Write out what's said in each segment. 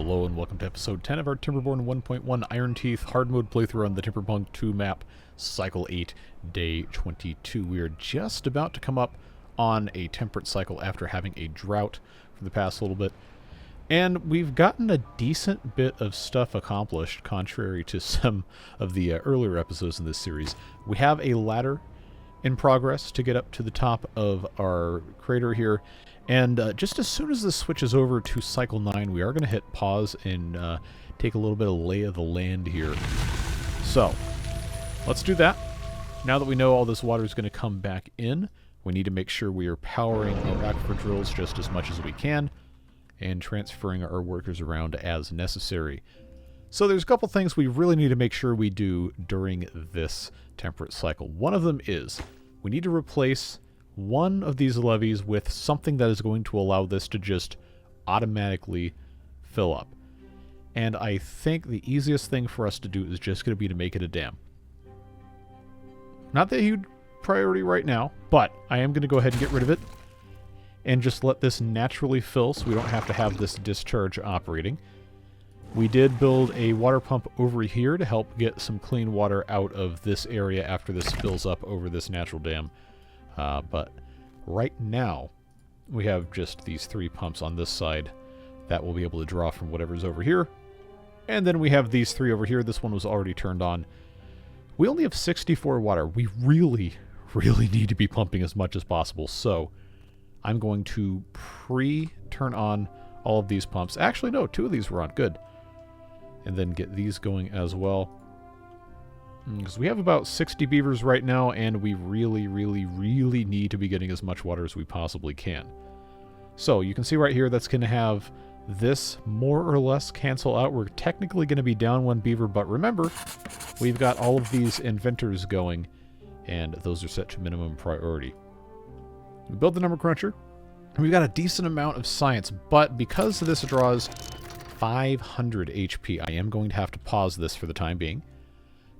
Hello and welcome to episode 10 of our Timberborn 1.1 Iron Teeth hard mode playthrough on the Timberpunk 2 map, Cycle 8, Day 22. We are just about to come up on a temperate cycle after having a drought for the past little bit. And we've gotten a decent bit of stuff accomplished, contrary to some of the earlier episodes in this series. We have a ladder in progress to get up to the top of our crater here. And just as soon as this switches over to Cycle 9, we are going to hit pause and take a little bit of lay of the land here. So, let's do that. Now that we know all this water is going to come back in, we need to make sure we are powering our aquifer drills just as much as we can and transferring our workers around as necessary. So there's a couple things we really need to make sure we do during this temperate cycle. One of them is we need to replace one of these levees with something that is going to allow this to just automatically fill up. And I think the easiest thing for us to do is just going to be to make it a dam. Not the huge priority right now, but I am going to go ahead and get rid of it and just let this naturally fill so we don't have to have this discharge operating. We did build a water pump over here to help get some clean water out of this area after this fills up over this natural dam. But right now, we have just these three pumps on this side that will be able to draw from whatever's over here. And then we have these three over here. This one was already turned on. We only have 64 water. We really need to be pumping as much as possible. So I'm going to pre-turn on all of these pumps. Actually, no, two of these were on. Good. And then get these going as well. Because we have about 60 beavers right now, and we really need to be getting as much water as we possibly can. So you can see right here that's going to have this more or less cancel out. We're technically going to be down one beaver, but remember, we've got all of these inventors going, and those are set to minimum priority. We built the number cruncher, and we've got a decent amount of science, but because this draws 500 HP, I am going to have to pause this for the time being.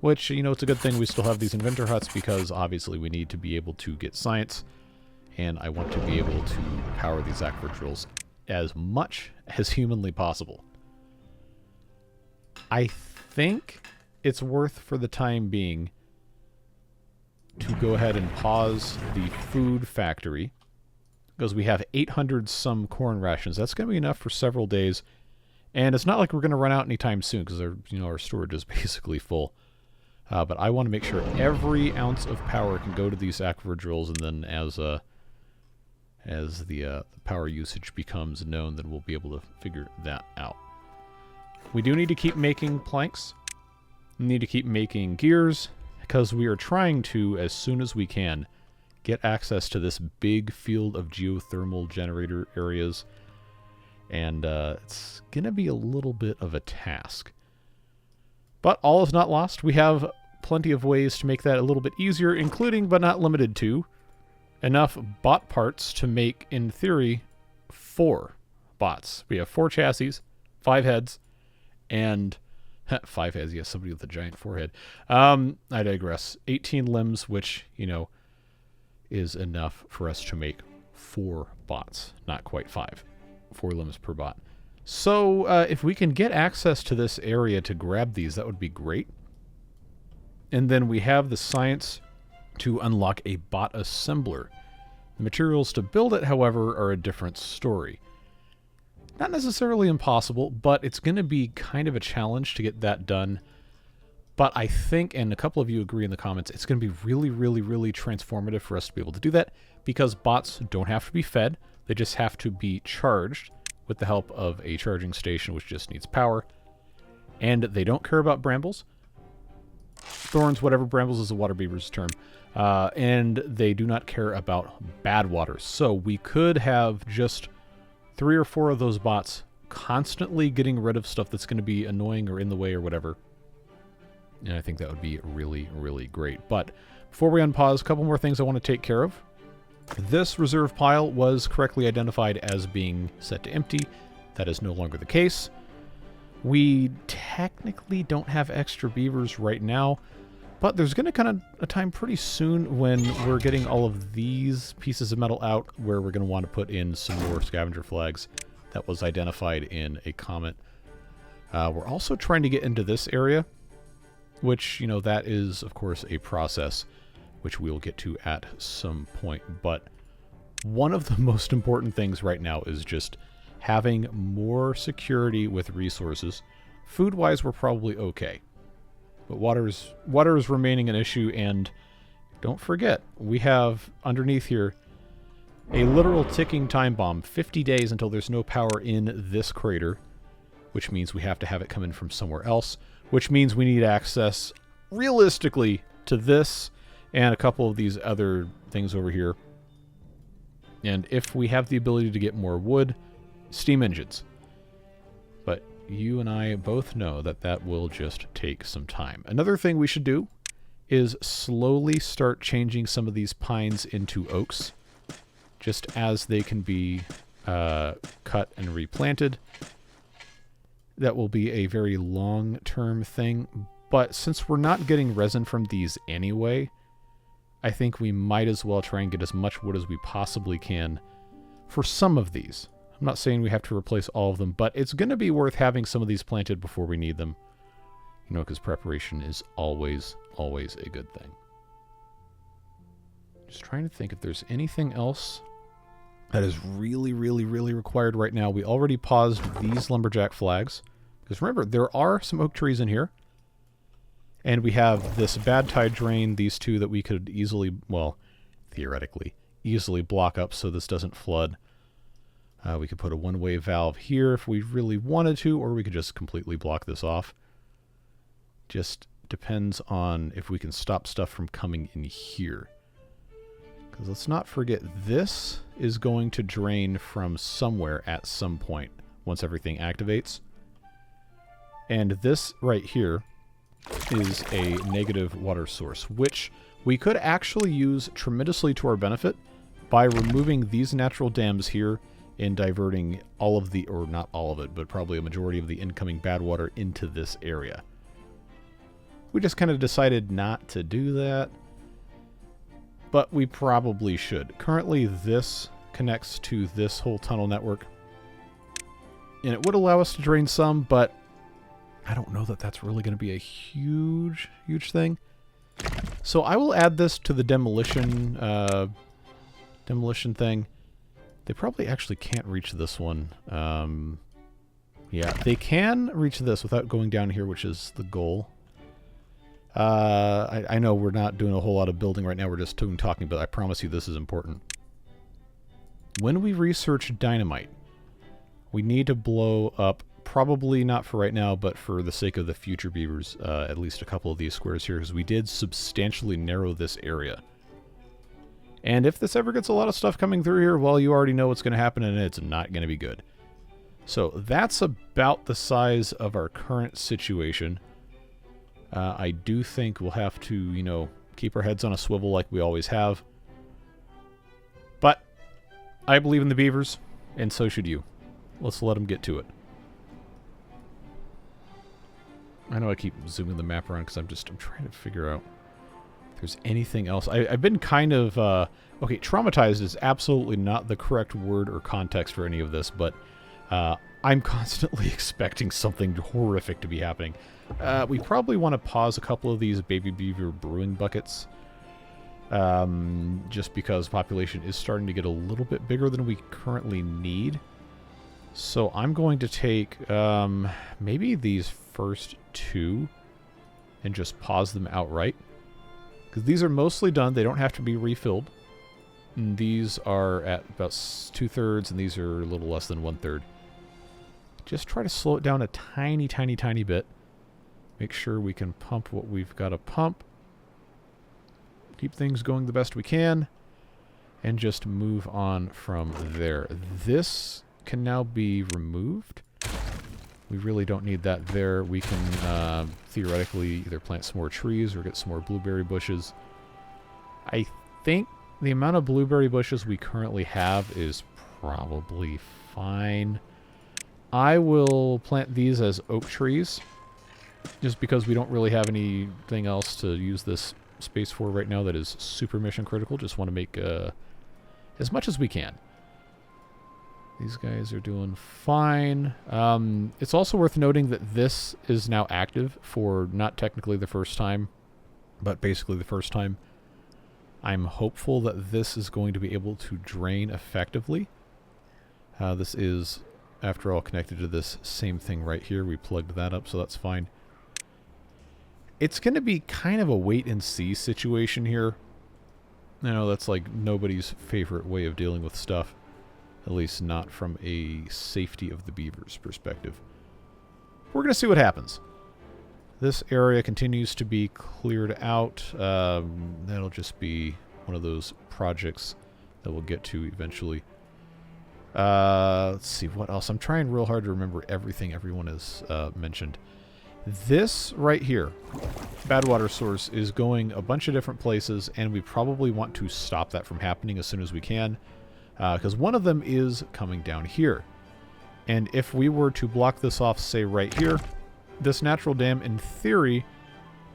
Which, you know, it's a good thing we still have these inventor huts because obviously we need to be able to get science. And I want to be able to power these aquifer drills as much as humanly possible. I think it's worth for the time being to go ahead and pause the food factory. Because we have 800 some corn rations. That's going to be enough for several days. And it's not like we're going to run out anytime soon because our storage is basically full. But I want to make sure every ounce of power can go to these aquifer drills, and then as the power usage becomes known, then we'll be able to figure that out. We do need to keep making planks. We need to keep making gears, because we are trying to, as soon as we can, get access to this big field of geothermal generator areas. And it's going to be a little bit of a task. But all is not lost. We have plenty of ways to make that a little bit easier, including, but not limited to, enough bot parts to make, in theory, 4 bots. We have 4 chassis, 5 heads, and 5 heads, yes, somebody with a giant forehead. I digress. 18 limbs, which, you know, is enough for us to make 4 bots. Not quite 5. 4 limbs per bot. So, if we can get access to this area to grab these, that would be great. And then we have the science to unlock a bot assembler. The materials to build it, however, are a different story. Not necessarily impossible, but it's going to be kind of a challenge to get that done. But I think, and a couple of you agree in the comments, it's going to be really transformative for us to be able to do that, because bots don't have to be fed. They just have to be charged with the help of a charging station, which just needs power. And they don't care about brambles. Thorns, whatever. Brambles is a water beaver's term. And they do not care about bad water. So we could have just 3 or 4 of those bots constantly getting rid of stuff that's going to be annoying or in the way or whatever. And I think that would be really great. But before we unpause, a couple more things I want to take care of. This reserve pile was correctly identified as being set to empty. That is no longer the case. We technically don't have extra beavers right now, but there's going to come a time pretty soon when we're getting all of these pieces of metal out where we're going to want to put in some more scavenger flags. That was identified in a comment We're also trying to get into this area, which, you know, that is, of course, a process which we'll get to at some point. But one of the most important things right now is just having more security with resources. Food-wise, we're probably okay. But water is remaining an issue, and don't forget, we have underneath here a literal ticking time bomb. 50 days until there's no power in this crater, which means we have to have it come in from somewhere else, which means we need access, realistically, to this and a couple of these other things over here. And if we have the ability to get more wood, steam engines. But you and I both know that that will just take some time. Another thing we should do is slowly start changing some of these pines into oaks, just as they can be cut and replanted. That will be a very long-term thing, but since we're not getting resin from these anyway, I think we might as well try and get as much wood as we possibly can for some of these. I'm not saying we have to replace all of them, but it's going to be worth having some of these planted before we need them. You know, because preparation is always, always a good thing. Just trying to think if there's anything else that is really, really, really required right now. We already paused these lumberjack flags. Because remember, there are some oak trees in here. And we have this bad tide drain, these two that we could easily, well, theoretically, easily block up so this doesn't flood. We could put a one-way valve here if we really wanted to, or we could just completely block this off. Just depends on if we can stop stuff from coming in here. Because let's not forget, this is going to drain from somewhere at some point once everything activates. And this right here is a negative water source, which we could actually use tremendously to our benefit by removing these natural dams here and diverting all of the, or not all of it, but probably a majority of the incoming bad water into this area. We just kind of decided not to do that, but we probably should. Currently, this connects to this whole tunnel network, and it would allow us to drain some, but I don't know that that's really going to be a huge, huge thing. So I will add this to the demolition thing. They probably actually can't reach this one. Yeah, they can reach this without going down here, which is the goal. I know we're not doing a whole lot of building right now. We're just talking, but I promise you this is important. When we research dynamite, we need to blow up, probably not for right now, but for the sake of the future beavers, at least a couple of these squares here, because we did substantially narrow this area. And if this ever gets a lot of stuff coming through here, well, you already know what's going to happen, and it's not going to be good. So that's about the size of our current situation. I do think we'll have to, you know, keep our heads on a swivel like we always have. But I believe in the beavers, and so should you. Let's let them get to it. I know I keep zooming the map around because I'm trying to figure out if there's anything else. I've been kind of, okay, traumatized is absolutely not the correct word or context for any of this, but I'm constantly expecting something horrific to be happening. We probably want to pause a couple of these baby beaver brewing buckets, just because population is starting to get a little bit bigger than we currently need. So I'm going to take maybe these first two and just pause them outright, because these are mostly done. They don't have to be refilled. And these are at about 2/3, and these are a little less than 1/3. Just try to slow it down a tiny, tiny, tiny bit. Make sure we can pump what we've got to pump. Keep things going the best we can. And just move on from there. This can now be removed. We really don't need that there. We can theoretically either plant some more trees or get some more blueberry bushes. I think the amount of blueberry bushes we currently have is probably fine. I will plant these as oak trees, just because we don't really have anything else to use this space for right now that is super mission critical. Just want to make as much as we can. These guys are doing fine. It's also worth noting that this is now active for not technically the first time, but basically the first time. I'm hopeful that this is going to be able to drain effectively. This is, after all, connected to this same thing right here. We plugged that up, so that's fine. It's going to be kind of a wait-and-see situation here. You know, that's like nobody's favorite way of dealing with stuff. At least not from a safety of the beavers perspective. We're going to see what happens. This area continues to be cleared out. That'll just be one of those projects that we'll get to eventually. Let's see, what else? I'm trying real hard to remember everything everyone has mentioned. This right here, bad water source, is going a bunch of different places, and we probably want to stop that from happening as soon as we can. Because one of them is coming down here. And if we were to block this off, say right here, this natural dam, in theory,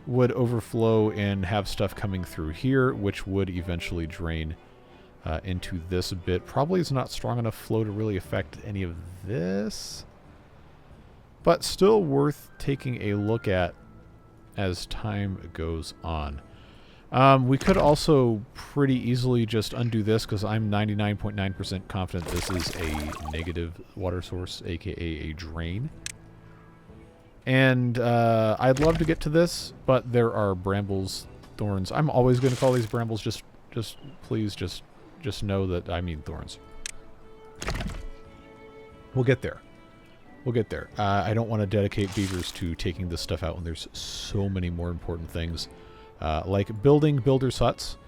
would overflow and have stuff coming through here, which would eventually drain into this bit. Probably is not strong enough flow to really affect any of this, but still worth taking a look at as time goes on. We could also pretty easily just undo this, because I'm 99.9% confident this is a negative water source, aka a drain. And I'd love to get to this, but there are brambles, thorns. I'm always going to call these brambles. Please know that I mean thorns. We'll get there. We'll get there. I don't want to dedicate beavers to taking this stuff out when there's so many more important things. Like building builders' huts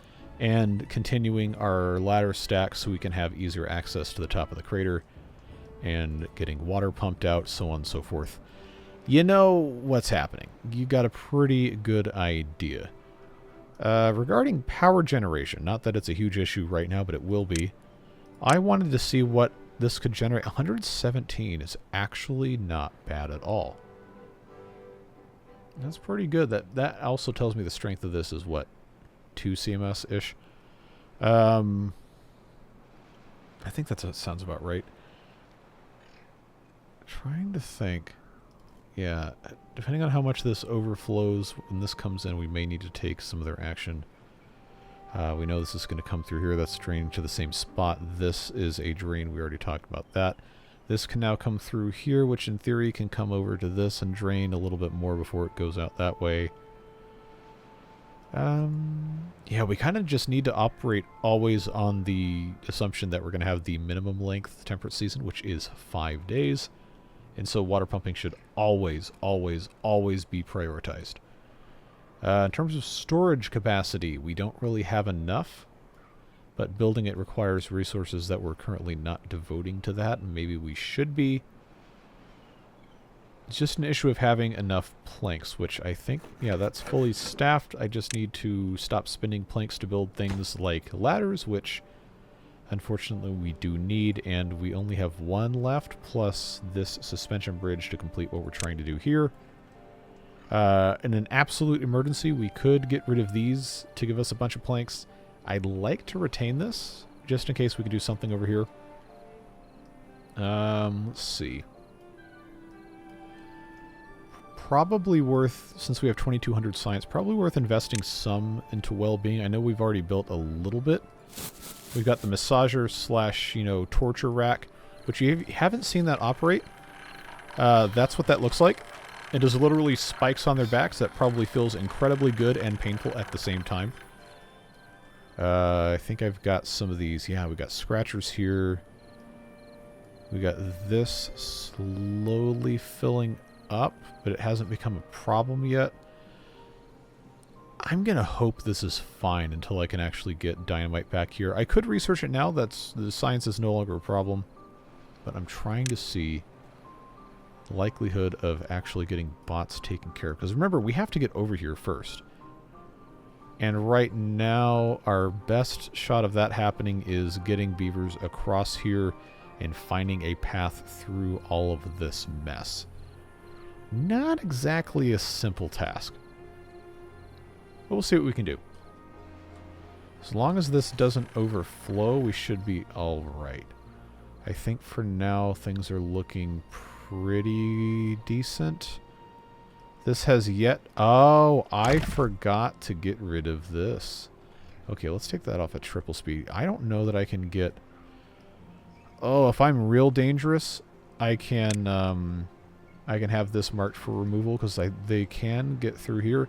and continuing our ladder stack so we can have easier access to the top of the crater and getting water pumped out, so on and so forth. You know what's happening. You got a pretty good idea. Regarding power generation, not that it's a huge issue right now, but it will be. I wanted to see what this could generate. 117 is actually not bad at all. That's pretty good. That also tells me the strength of this is, what, 2 CMS-ish? I think that sounds about right. Trying to think. Yeah, depending on how much this overflows, when this comes in, we may need to take some of their action. We know this is going to come through here. That's draining to the same spot. This is a drain. We already talked about that. This can now come through here, which in theory can come over to this and drain a little bit more before it goes out that way. Yeah, we kind of just need to operate always on the assumption that we're going to have the minimum length temperate season, which is 5 days. And so water pumping should always, always, always be prioritized. In terms of storage capacity, we don't really have enough. But building it requires resources that we're currently not devoting to that, and maybe we should be. It's just an issue of having enough planks, which I think, yeah, that's fully staffed. I just need to stop spending planks to build things like ladders, which unfortunately we do need, and we only have 1 left, plus this suspension bridge to complete what we're trying to do here. In an absolute emergency, we could get rid of these to give us a bunch of planks. I'd like to retain this, just in case we can do something over here. Let's see. Probably worth, since we have 2,200 science, probably worth investing some into well-being. I know we've already built a little bit. We've got the massager slash, you know, torture rack, which you haven't seen that operate. That's what that looks like. It is literally spikes on their backs. That probably feels incredibly good and painful at the same time. I think I've got some of these. Yeah, we've got scratchers here. We got this slowly filling up, but it hasn't become a problem yet. I'm going to hope this is fine until I can actually get dynamite back here. I could research it now. The science is no longer a problem. But I'm trying to see the likelihood of actually getting bots taken care of. Because remember, we have to get over here first. And right now, our best shot of that happening is getting beavers across here and finding a path through all of this mess. Not exactly a simple task. But we'll see what we can do. As long as this doesn't overflow, we should be alright. I think for now things are looking pretty decent. This has yet... Oh, I forgot to get rid of this. Okay, let's take that off at triple speed. I don't know that I can get... Oh, if I'm real dangerous, I can have this marked for removal because they can get through here.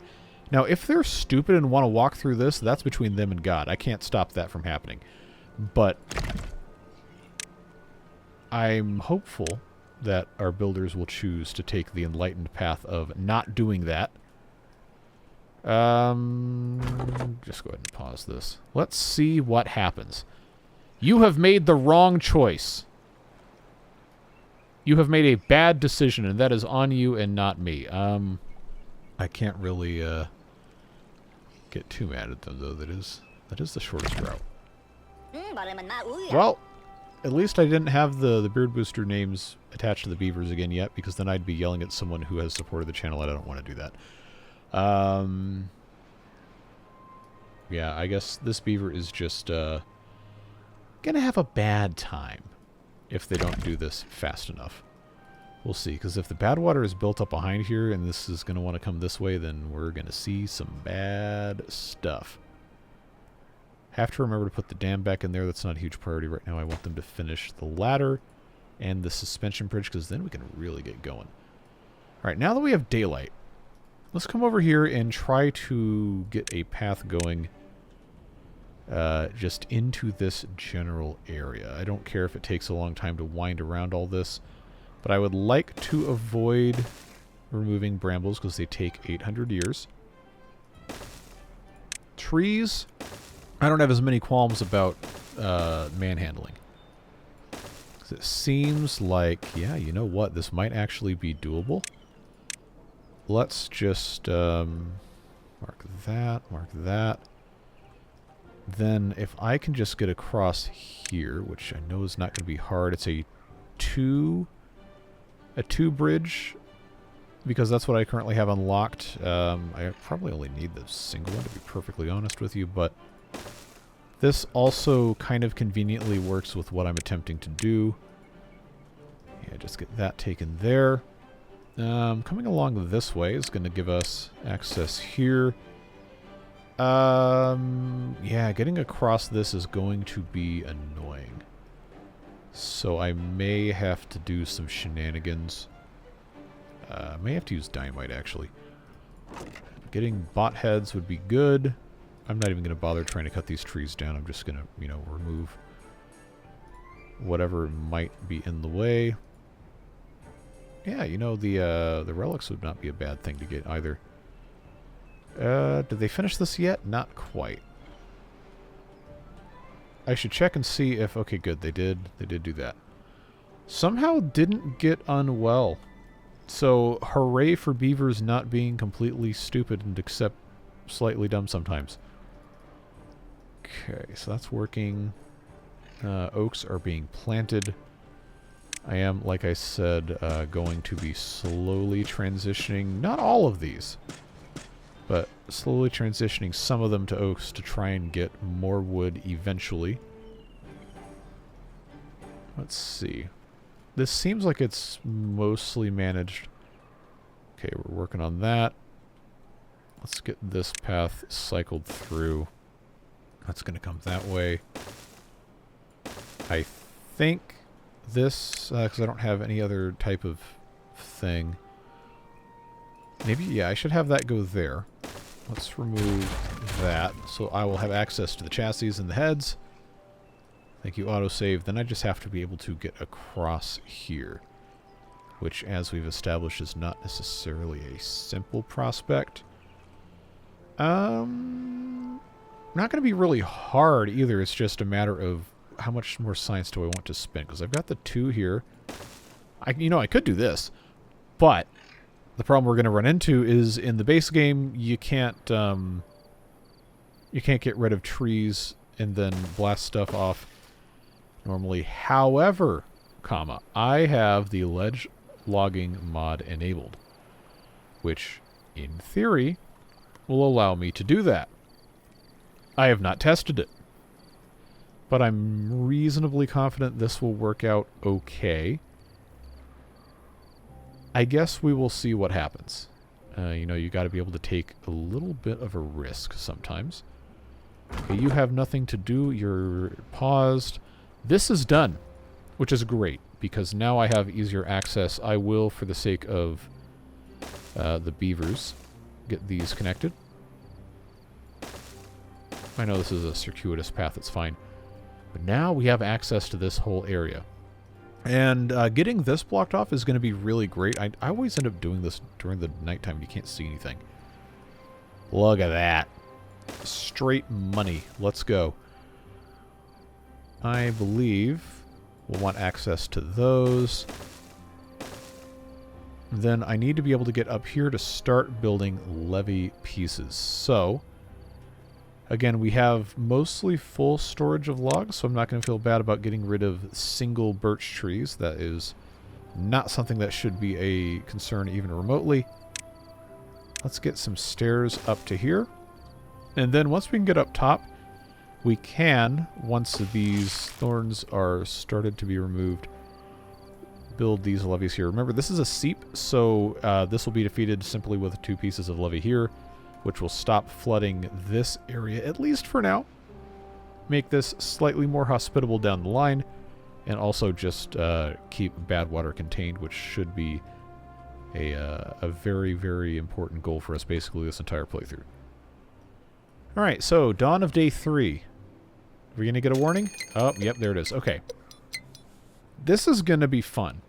Now, if they're stupid and want to walk through this, that's between them and God. I can't stop that from happening. But I'm hopeful that our builders will choose to take the enlightened path of not doing that. Just go ahead and pause this. Let's see what happens. You have made the wrong choice. You have made a bad decision, and that is on you and not me. I can't really get too mad at them, though. That is the shortest route. Well, at least I didn't have the beard booster names attached to the beavers again yet, because then I'd be yelling at someone who has supported the channel, and I don't want to do that. Yeah, I guess this beaver is just gonna have a bad time if they don't do this fast enough. We'll see, because if the bad water is built up behind here and this is gonna want to come this way, then we're gonna see some bad stuff. Have to remember to put the dam back in there. That's not a huge priority right now. I want them to finish the ladder and the suspension bridge, because then we can really get going. Alright, now that we have daylight, let's come over here and try to get a path going just into this general area. I don't care if it takes a long time to wind around all this, but I would like to avoid removing brambles because they take 800 years. Trees, I don't have as many qualms about manhandling. It seems like, yeah, you know what? This might actually be doable. Let's just mark that. Then if I can just get across here, which I know is not going to be hard, it's a two bridge, because that's what I currently have unlocked. I probably only need the single one, to be perfectly honest with you, but this also kind of conveniently works with what I'm attempting to do. Yeah, just get that taken there. Coming along this way is going to give us access here. Yeah, getting across this is going to be annoying. So I may have to do some shenanigans. May have to use dynamite, actually. Getting bot heads would be good. I'm not even going to bother trying to cut these trees down. I'm just going to, you know, remove whatever might be in the way. Yeah, you know, the relics would not be a bad thing to get either. Did they finish this yet? Not quite. I should check and see if... Okay, good. They did. They did do that. Somehow didn't get unwell. So, hooray for beavers not being completely stupid and except slightly dumb sometimes. Okay, so that's working. Oaks are being planted. I am, like I said, going to be slowly transitioning, not all of these, but slowly transitioning some of them to oaks to try and get more wood eventually. Let's see. This seems like it's mostly managed. Okay, we're working on that. Let's get this path cycled through. That's going to come that way. I think this, because I don't have any other type of thing. Maybe, yeah, I should have that go there. Let's remove that, so I will have access to the chassis and the heads. Thank you, autosave. Then I just have to be able to get across here, which, as we've established, is not necessarily a simple prospect. Not going to be really hard either. It's just a matter of how much more science do I want to spend, because I've got the 2 here. I could do this, but the problem we're going to run into is in the base game you can't get rid of trees and then blast stuff off normally. However, I have the ledge logging mod enabled, which in theory will allow me to do that. I have not tested it. but I'm reasonably confident this will work out okay. I guess we will see what happens. You know, you got to be able to take a little bit of a risk sometimes. Okay, you have nothing to do. You're paused. This is done, which is great, because now I have easier access. I will, for the sake of the beavers, get these connected. I know this is a circuitous path, it's fine. But now we have access to this whole area. And getting this blocked off is going to be really great. I always end up doing this during the nighttime. You can't see anything. Look at that. Straight money. Let's go. I believe we'll want access to those. Then I need to be able to get up here to start building levee pieces. So, again, we have mostly full storage of logs, so I'm not going to feel bad about getting rid of single birch trees. That is not something that should be a concern even remotely. Let's get some stairs up to here. And then once we can get up top, we can, once these thorns are started to be removed, build these levees here. Remember, this is a seep, so this will be defeated simply with 2 pieces of levee here, which will stop flooding this area, at least for now. Make this slightly more hospitable down the line, and also just keep bad water contained, which should be a very, very important goal for us basically this entire playthrough. Alright, so dawn of day 3. Are we going to get a warning? Oh, yep, there it is. Okay. This is going to be fun.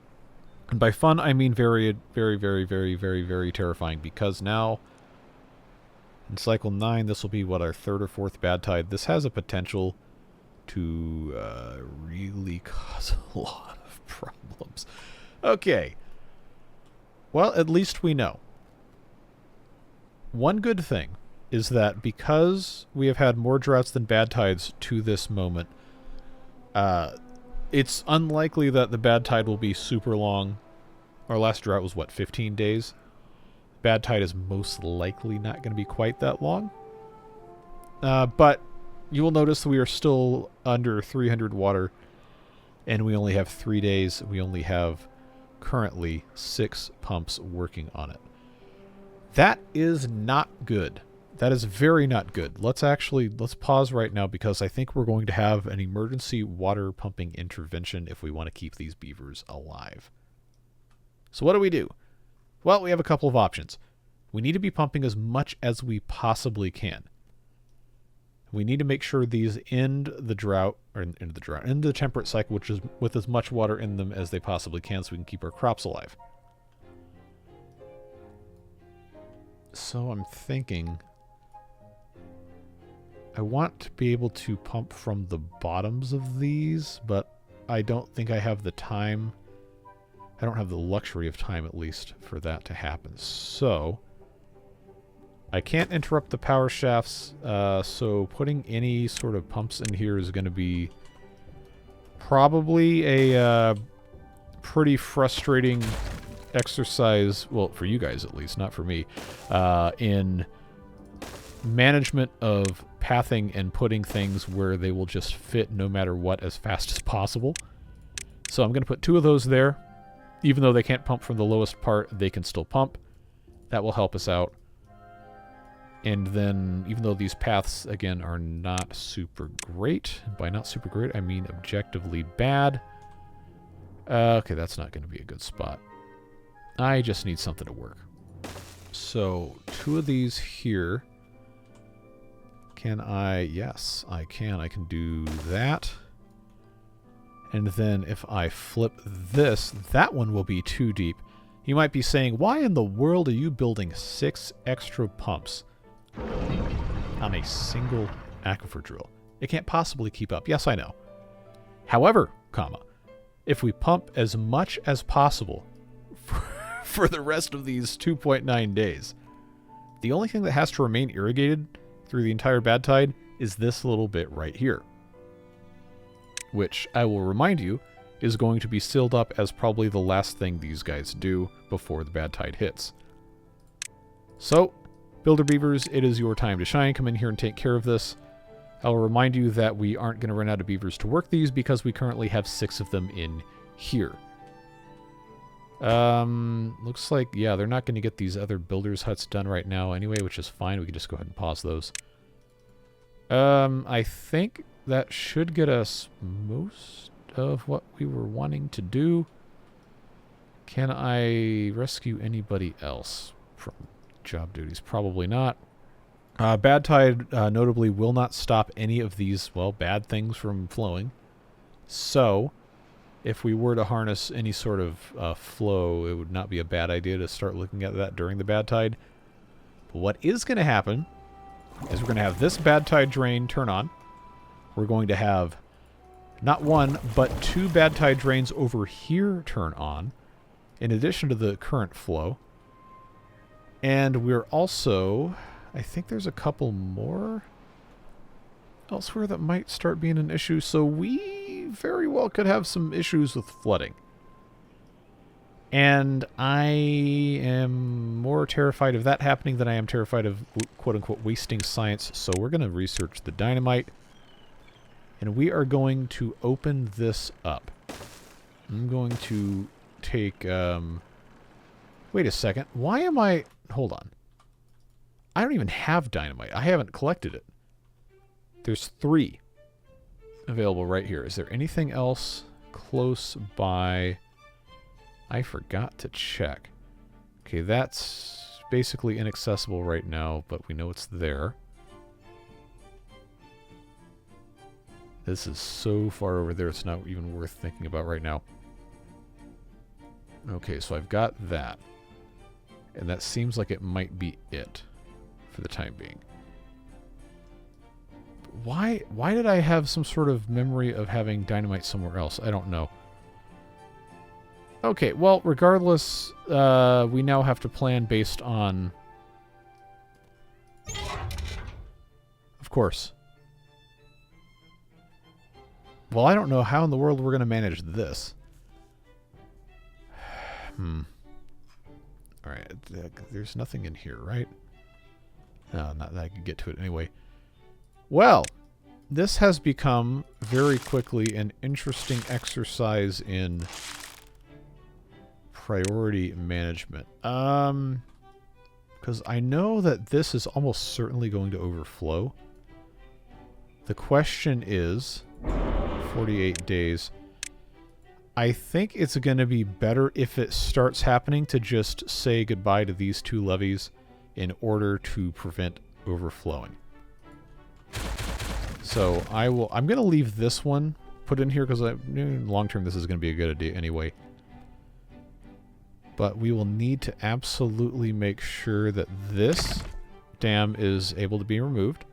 And by fun, I mean very, very, very, very, very, very terrifying, because now in cycle 9, this will be, what, our 3rd or 4th bad tide. This has a potential to really cause a lot of problems. Okay. Well, at least we know. One good thing is that because we have had more droughts than bad tides to this moment, it's unlikely that the bad tide will be super long. Our last drought was, what, 15 days? Bad tide is most likely not going to be quite that long. But you will notice that we are still under 300 water, and we only have 3 days. We only have currently 6 pumps working on it. That is not good. That is very not good. Let's pause right now, because I think we're going to have an emergency water pumping intervention if we want to keep these beavers alive. So what do? Well, we have a couple of options. We need to be pumping as much as we possibly can. We need to make sure these end the drought, or end the temperate cycle, which is with as much water in them as they possibly can, so we can keep our crops alive. So I'm thinking, I want to be able to pump from the bottoms of these, but I don't think I have the time. I don't have the luxury of time, at least, for that to happen. So I can't interrupt the power shafts, so putting any sort of pumps in here is going to be probably a pretty frustrating exercise, well, for you guys at least, not for me, in management of pathing and putting things where they will just fit no matter what as fast as possible. So I'm going to put 2 of those there. Even though they can't pump from the lowest part, they can still pump. That will help us out. And then, even though these paths, again, are not super great, by not super great, I mean objectively bad. Okay, that's not going to be a good spot. I just need something to work. So, 2 of these here. Can I? Yes, I can. I can do that. And then if I flip this, that one will be too deep. You might be saying, why in the world are you building 6 extra pumps on a single aquifer drill? It can't possibly keep up. Yes, I know. However, if we pump as much as possible for the rest of these 2.9 days, the only thing that has to remain irrigated through the entire bad tide is this little bit right here, which I will remind you is going to be sealed up as probably the last thing these guys do before the bad tide hits. So, Builder Beavers, it is your time to shine. Come in here and take care of this. I'll remind you that we aren't going to run out of beavers to work these because we currently have 6 of them in here. Looks like, yeah, they're not going to get these other builders' huts done right now anyway, which is fine. We can just go ahead and pause those. I think that should get us most of what we were wanting to do. Can I rescue anybody else from job duties? Probably not. Bad tide notably will not stop any of these, well, bad things from flowing. So, if we were to harness any sort of flow, it would not be a bad idea to start looking at that during the bad tide. But what is going to happen is we're going to have this bad tide drain turn on. We're going to have not 1, but 2 bad tide drains over here turn on, in addition to the current flow. And we're also, I think there's a couple more elsewhere that might start being an issue, so we very well could have some issues with flooding. And I am more terrified of that happening than I am terrified of quote-unquote wasting science, so we're going to research the dynamite. And we are going to open this up. I'm going to take, wait a second. Why am I... Hold on. I don't even have dynamite. I haven't collected it. There's 3 available right here. Is there anything else close by? I forgot to check. Okay, that's basically inaccessible right now, but we know it's there. This is so far over there, it's not even worth thinking about right now. Okay, so I've got that. And that seems like it might be it for the time being. Why did I have some sort of memory of having dynamite somewhere else? I don't know. Okay, well, regardless, we now have to plan based on... Of course. Well, I don't know how in the world we're going to manage this. Alright, there's nothing in here, right? No, not that I can get to it anyway. Well, this has become very quickly an interesting exercise in priority management. Because I know that this is almost certainly going to overflow. The question is, 48 days. I think it's going to be better if it starts happening to just say goodbye to these 2 levees in order to prevent overflowing. So I'm going to leave this one put in here because long term this is going to be a good idea anyway. But we will need to absolutely make sure that this dam is able to be removed.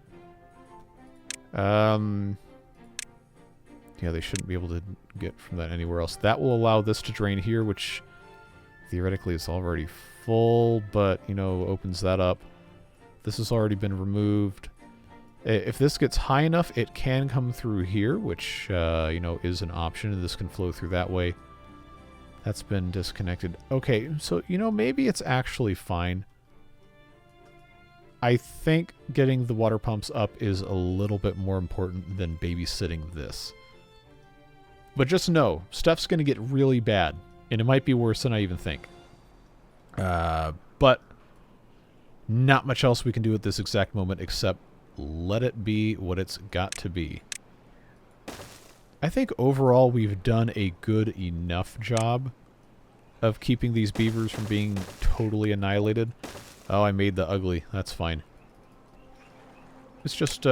Yeah, they shouldn't be able to get from that anywhere else. That will allow this to drain here, which theoretically is already full, but, you know, opens that up. This has already been removed. If this gets high enough, it can come through here, which, you know, is an option, and this can flow through that way. That's been disconnected. Okay, so, you know, maybe it's actually fine. I think getting the water pumps up is a little bit more important than babysitting this. But just know, stuff's going to get really bad, and it might be worse than I even think. But not much else we can do at this exact moment except let it be what it's got to be. I think overall we've done a good enough job of keeping these beavers from being totally annihilated. Oh, I made the ugly. That's fine. It's just,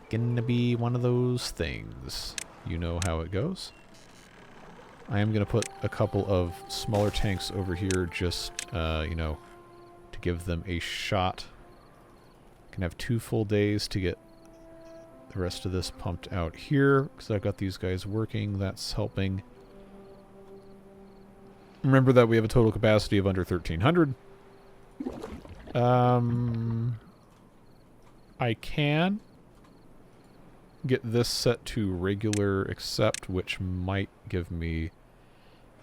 gonna be one of those things. You know how it goes. I am gonna put a couple of smaller tanks over here just, you know, to give them a shot. Can have 2 full days to get the rest of this pumped out here, because I've got these guys working. That's helping. Remember that we have a total capacity of under 1,300. I can get this set to regular accept, which might give me...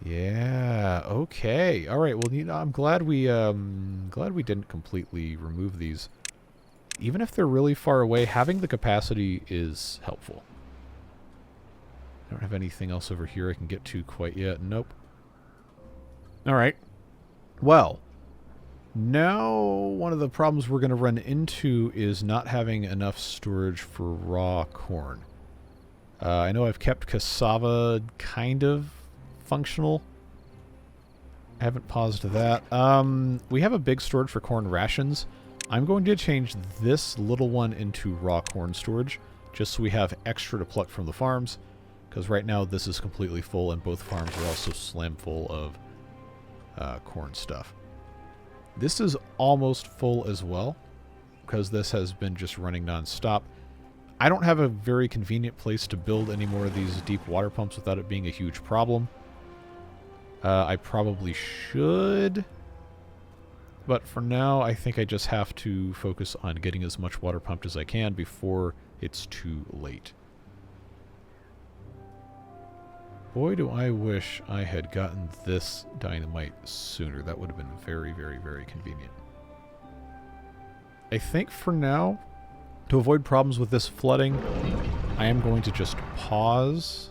Yeah, okay. Alright, well, you know, I'm glad we didn't completely remove these. even if they're really far away, having the capacity is helpful. I don't have anything else over here I can get to quite yet. Nope. Alright. Well, now one of the problems we're going to run into is not having enough storage for raw corn. I know I've kept cassava kind of functional. I haven't paused that. We have a big storage for corn rations. I'm going to change this little one into raw corn storage, just so we have extra to pluck from the farms, because right now this is completely full and both farms are also slam full of corn stuff. This is almost full as well, because this has been just running non-stop. I don't have a very convenient place to build any more of these deep water pumps without it being a huge problem. I probably should, but for now I think I just have to focus on getting as much water pumped as I can before it's too late. Boy, do I wish I had gotten this dynamite sooner. That would have been very, very, very convenient. I think for now, to avoid problems with this flooding, I am going to just pause.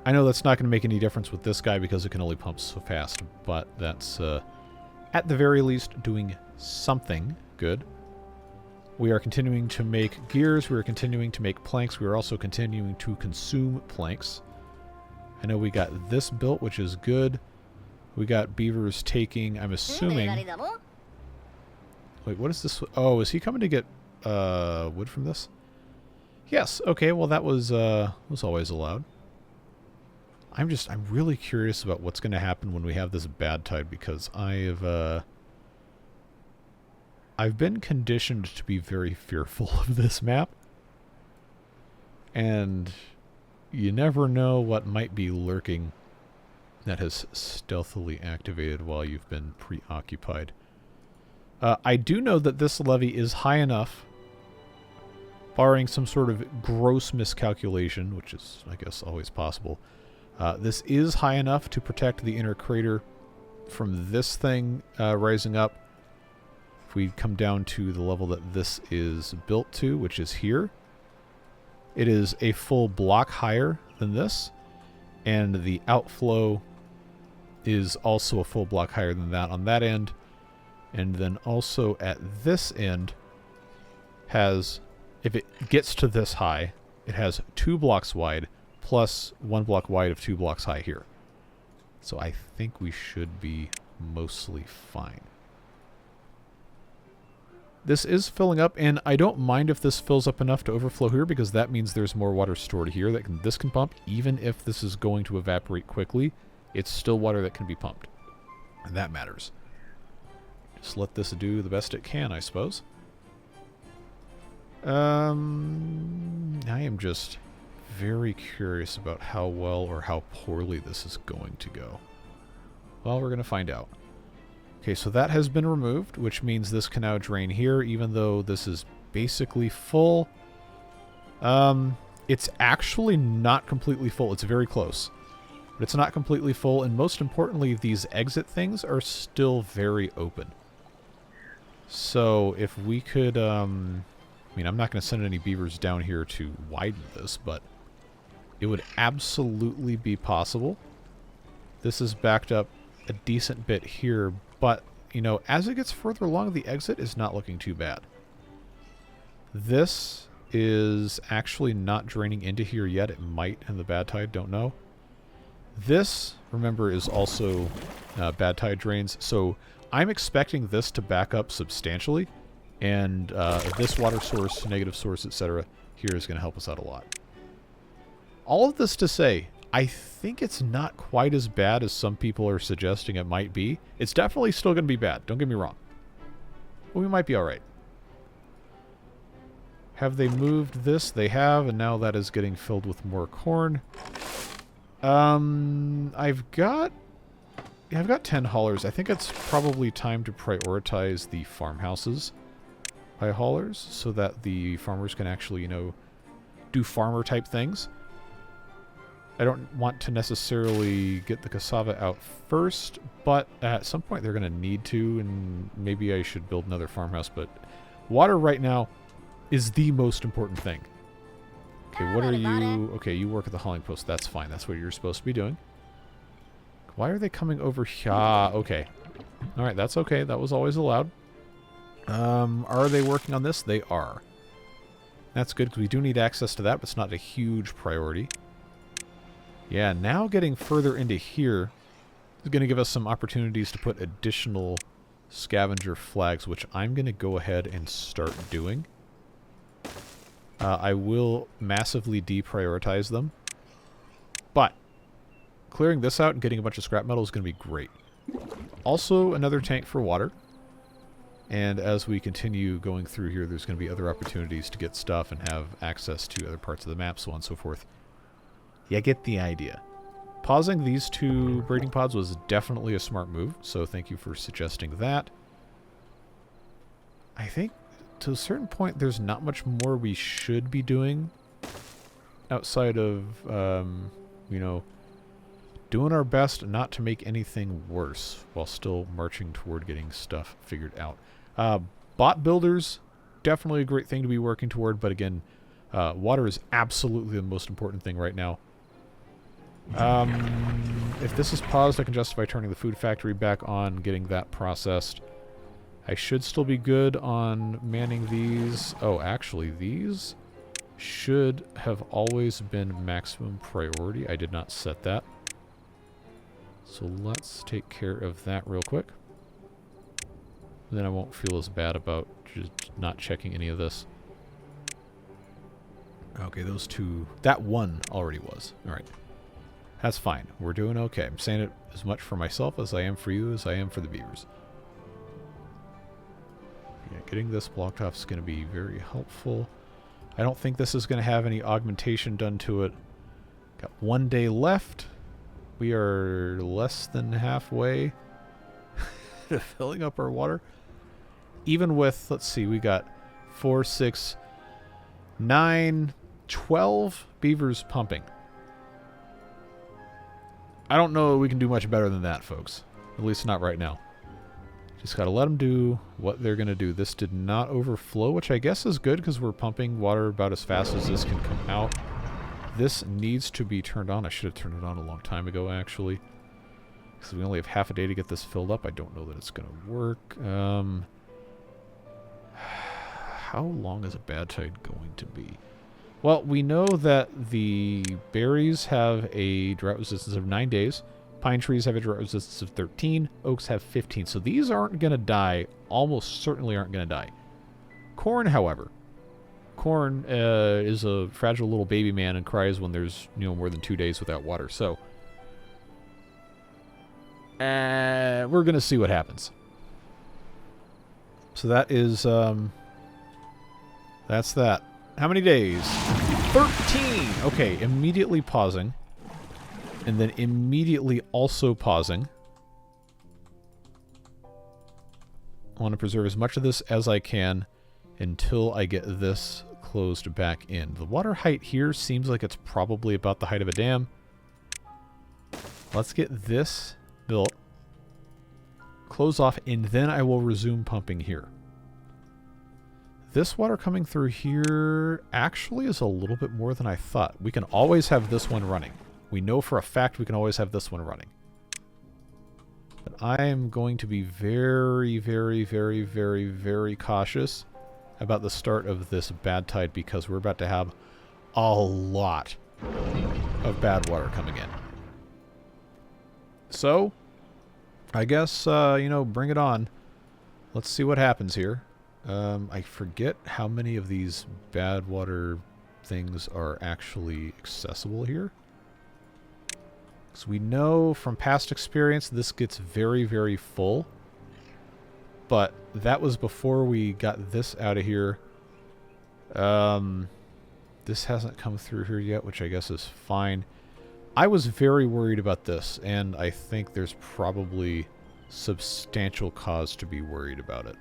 I know that's not going to make any difference with this guy because it can only pump so fast, but that's, at the very least, doing something good. We are continuing to make gears. We are continuing to make planks. We are also continuing to consume planks. I know we got this built, which is good. We got beavers taking, I'm assuming... Wait, what is this? Oh, is he coming to get wood from this? Yes, okay, well that was always allowed. I'm really curious about what's going to happen when we have this bad tide, because I've been conditioned to be very fearful of this map. And you never know what might be lurking that has stealthily activated while you've been preoccupied. I do know that this levee is high enough, barring some sort of gross miscalculation, which is, I guess, always possible. This is high enough to protect the inner crater from this thing rising up. If we come down to the level that this is built to, which is here, it is a full block higher than this, and the outflow is also a full block higher than that on that end, and then also at this end has, if it gets to this high, it has 2 blocks wide plus 1 block wide of 2 blocks high here. So I think we should be mostly fine. This is filling up, and I don't mind if this fills up enough to overflow here, because that means there's more water stored here that this can pump. Even if this is going to evaporate quickly, it's still water that can be pumped. And that matters. Just let this do the best it can, I suppose. I am just very curious about how well or how poorly this is going to go. Well, we're going to find out. Okay, so that has been removed, which means this can now drain here, even though this is basically full. It's actually not completely full. It's very close. But it's not completely full, and most importantly, these exit things are still very open. So if we could, I mean, I'm not going to send any beavers down here to widen this, but it would absolutely be possible. This is backed up a decent bit here, but, you know, as it gets further along, the exit is not looking too bad. This is actually not draining into here yet. It might in the bad tide, don't know. This, remember, is also bad tide drains, so I'm expecting this to back up substantially, and this water source, negative source, etc. here is going to help us out a lot. All of this to say, I think it's not quite as bad as some people are suggesting it might be. It's definitely still going to be bad, don't get me wrong. But we might be alright. Have they moved this? They have, and now that is getting filled with more corn. I've got 10 haulers. I think it's probably time to prioritize the farmhouses by haulers so that the farmers can actually, you know, do farmer type things. I don't want to necessarily get the cassava out first, but at some point they're going to need to, and maybe I should build another farmhouse, but Water right now is the most important thing. Okay, what are you... Okay, you work at the hauling post. That's fine. That's what you're supposed to be doing. Why are they coming over here? Ah, okay. Alright, that's okay. That was always allowed. Are they working on this? They are. That's good, because we do need access to that, but it's not a huge priority. Yeah, now getting further into here is going to give us some opportunities to put additional scavenger flags, which I'm going to go ahead and start doing. I will massively deprioritize them. But clearing this out and getting a bunch of scrap metal is going to be great. Also, another tank for water. And as we continue going through here, there's going to be other opportunities to get stuff and have access to other parts of the map, so on and so forth. Yeah, get the idea. Pausing these 2 breeding pods was definitely a smart move, so thank you for suggesting that. I think to a certain point there's not much more we should be doing outside of, you know, doing our best not to make anything worse while still marching toward getting stuff figured out. Bot builders, definitely a great thing to be working toward, but again, water is absolutely the most important thing right now. If this is paused, I can justify turning the food factory back on, getting that processed. I should still be good on manning these. Oh, actually, these should have always been maximum priority. I did not set that. So let's take care of that real quick. Then I won't feel as bad about just not checking any of this. Okay, those 2... That one already was. Alright. That's fine. We're doing okay. I'm saying it as much for myself as I am for you, as I am for the beavers. Yeah, getting this blocked off is going to be very helpful. I don't think this is going to have any augmentation done to it. Got 1 day left. We are less than halfway to filling up our water. Even with, let's see, we got 4, 6, 9, 12 beavers pumping. I don't know we can do much better than that, folks. At least not right now. Just gotta let them do what they're gonna do. This did not overflow, which I guess is good because we're pumping water about as fast as this can come out. This needs to be turned on. I should have turned it on a long time ago, actually. Because we only have half a day to get this filled up. I don't know that it's gonna work. How long is a bad tide going to be? Well, we know that the berries have a drought resistance of 9 days. Pine trees have a drought resistance of 13. Oaks have 15. So these aren't going to die. Almost certainly aren't going to die. Corn, however. Corn is a fragile little baby man and cries when there's, you know, more than 2 days without water. So we're going to see what happens. So that is... that's that. How many days? 13! Okay, immediately pausing. And then immediately also pausing. I want to preserve as much of this as I can until I get this closed back in. The water height here seems like it's probably about the height of a dam. Let's get this built. Close off, and then I will resume pumping here. This water coming through here actually is a little bit more than I thought. We can always have this one running. We know for a fact we can always have this one running. But I am going to be very, very, very, very, very cautious about the start of this bad tide because we're about to have a lot of bad water coming in. So, I guess, you know, bring it on. Let's see what happens here. I forget how many of these bad water things are actually accessible here. So we know from past experience this gets very, very full. But that was before we got this out of here. This hasn't come through here yet, which I guess is fine. I was very worried about this, and I think there's probably substantial cause to be worried about it.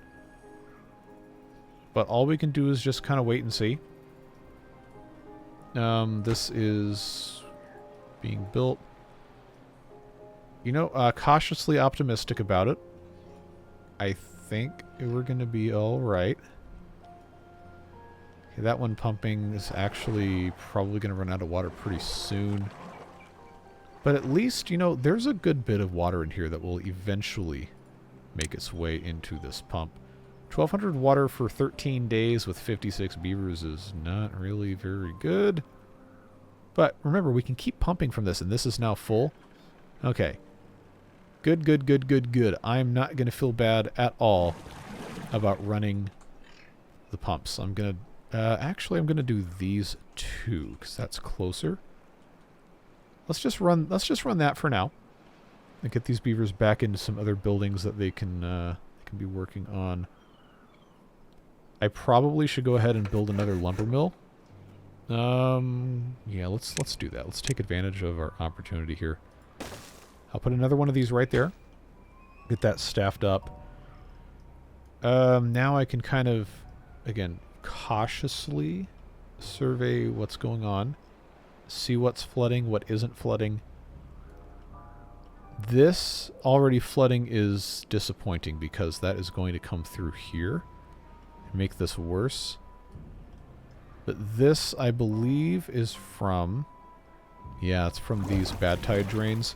But all we can do is just kind of wait and see. This is being built. You know, cautiously optimistic about it. I think we're going to be all right. Okay, that one pumping is actually probably going to run out of water pretty soon. But at least, you know, there's a good bit of water in here that will eventually make its way into this pump. 1,200 water for 13 days with 56 beavers is not really very good. But remember, we can keep pumping from this, and this is now full. Okay. Good, good, good, good, good. I'm not going to feel bad at all about running the pumps. I'm going to... actually, I'm going to do these two, because that's closer. Let's just run that for now. And get these beavers back into some other buildings that they can be working on. I probably should go ahead and build another lumber mill. Yeah, let's do that. Let's take advantage of our opportunity here. I'll put another one of these right there. Get that staffed up. Now I can kind of, again, cautiously survey what's going on. See what's flooding, what isn't flooding. This already flooding is disappointing because that is going to come through here and make this worse. But this, I believe, is from... Yeah, it's from these bad tide drains.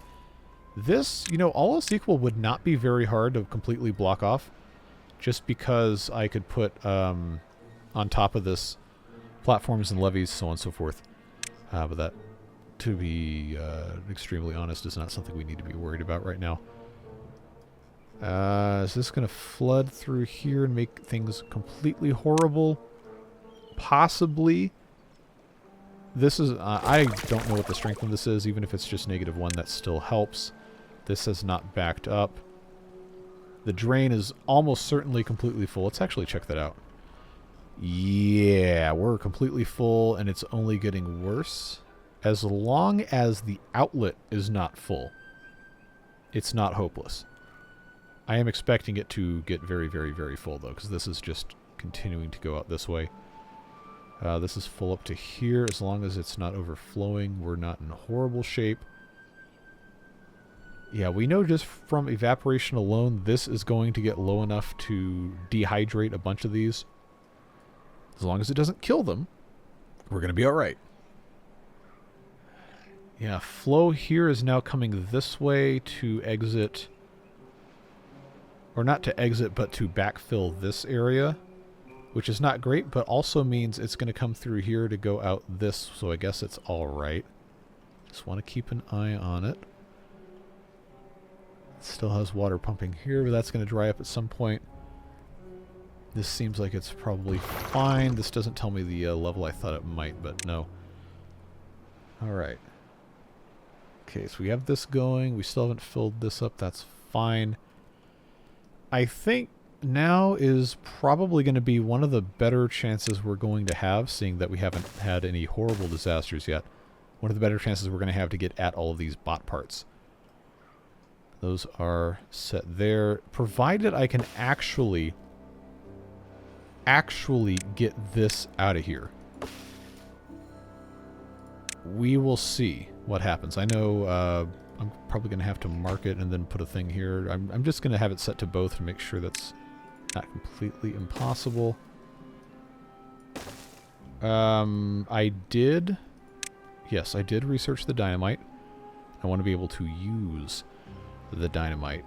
This, you know, all else equal, would not be very hard to completely block off. Just because I could put on top of this platforms and levees, so on and so forth. But that, to be extremely honest, is not something we need to be worried about right now. Is this going to flood through here and make things completely horrible? Possibly. This is... I don't know what the strength of this is. Even if it's just -1, that still helps. This has not backed up. The drain is almost certainly completely full. Let's actually check that out. Yeah, we're completely full, and it's only getting worse. As long as the outlet is not full, it's not hopeless. I am expecting it to get very, very, very full, though, because this is just continuing to go out this way. This is full up to here. As long as it's not overflowing, we're not in horrible shape. Yeah, we know just from evaporation alone, this is going to get low enough to dehydrate a bunch of these. As long as it doesn't kill them, we're going to be alright. Yeah, flow here is now coming this way to exit... Or not to exit, but to backfill this area. Which is not great, but also means it's going to come through here to go out this, so I guess it's alright. Just want to keep an eye on it. It still has water pumping here, but that's going to dry up at some point. This seems like it's probably fine. This doesn't tell me the level I thought it might, but no. Alright. Okay, so we have this going. We still haven't filled this up. That's fine. I think now is probably going to be one of the better chances we're going to have, seeing that we haven't had any horrible disasters yet. One of the better chances we're going to have to get at all of these bot parts. Those are set there. Provided I can actually get this out of here. We will see what happens. I know I'm probably going to have to mark it and then put a thing here. I'm just going to have it set to both to make sure that's not completely impossible. I did research the dynamite. I want to be able to use the dynamite.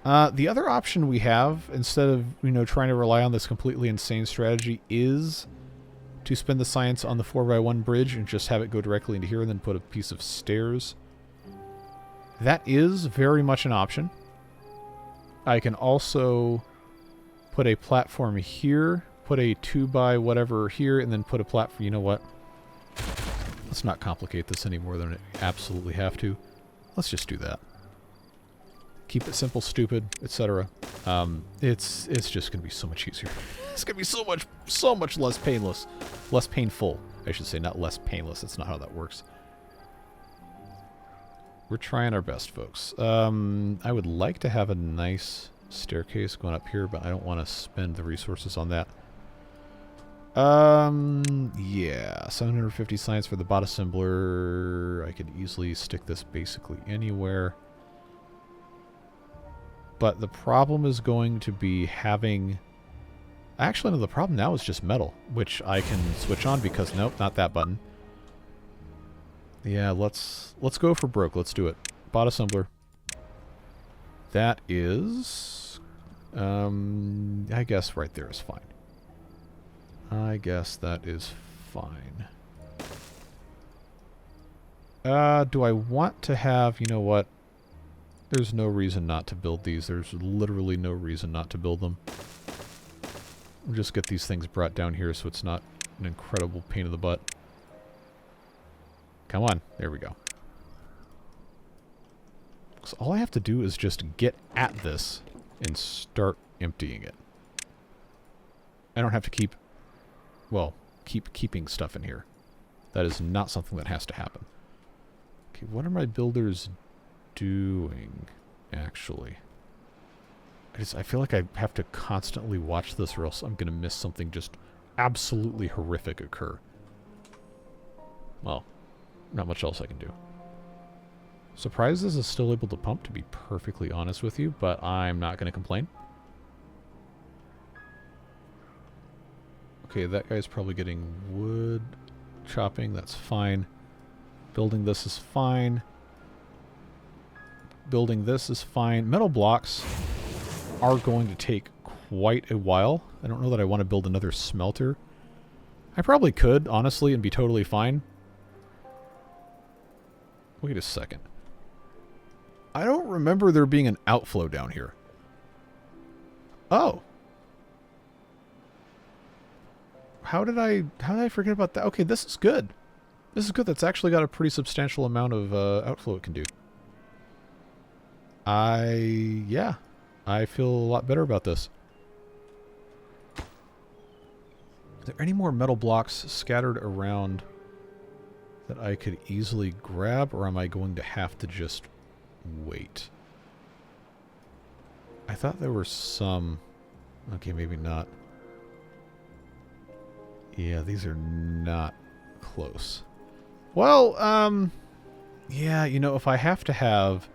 The other option we have, instead of, you know, trying to rely on this completely insane strategy, is to spend the science on the 4x1 bridge and just have it go directly into here and then put a piece of stairs. That is very much an option. I can also put a platform here, put a 2x whatever here, and then put a platform... You know what? Let's not complicate this any more than we absolutely have to. Let's just do that. Keep it simple, stupid, etc. It's just going to be so much easier. It's going to be so much less painless. Less painful, I should say, not less painless. That's not how that works. We're trying our best, folks. I would like to have a nice staircase going up here, but I don't want to spend the resources on that. Yeah, 750 science for the bot assembler. I could easily stick this basically anywhere. But the problem is going to be having Actually, no, the problem now is just metal, which I can switch on because, nope, not that button. Yeah, let's go for Broek. Let's do it. Bot assembler. That is... I guess right there is fine. I guess that is fine. Do I want to have... You know what? There's no reason not to build these. There's literally no reason not to build them. We'll just get these things brought down here so it's not an incredible pain in the butt. Come on. There we go. So all I have to do is just get at this and start emptying it. I don't have to keep... Well, keeping stuff in here. That is not something that has to happen. Okay, what are my builders doing, actually? I feel like I have to constantly watch this or else I'm going to miss something just absolutely horrific occur. Well, not much else I can do. Surprised this is still able to pump, to be perfectly honest with you, but I'm not going to complain. Okay, that guy's probably getting wood chopping. That's fine. Building this is fine. Building this is fine. Metal blocks are going to take quite a while. I don't know that I want to build another smelter. I probably could, honestly, and be totally fine. Wait a second. I don't remember there being an outflow down here. Oh. How did I forget about that? Okay, this is good. This is good. That's actually got a pretty substantial amount of outflow it can do. Yeah. I feel a lot better about this. Are there any more metal blocks scattered around that I could easily grab, or am I going to have to just wait? I thought there were some... Okay, maybe not. Yeah, these are not close. Well, yeah, you know, if I have to have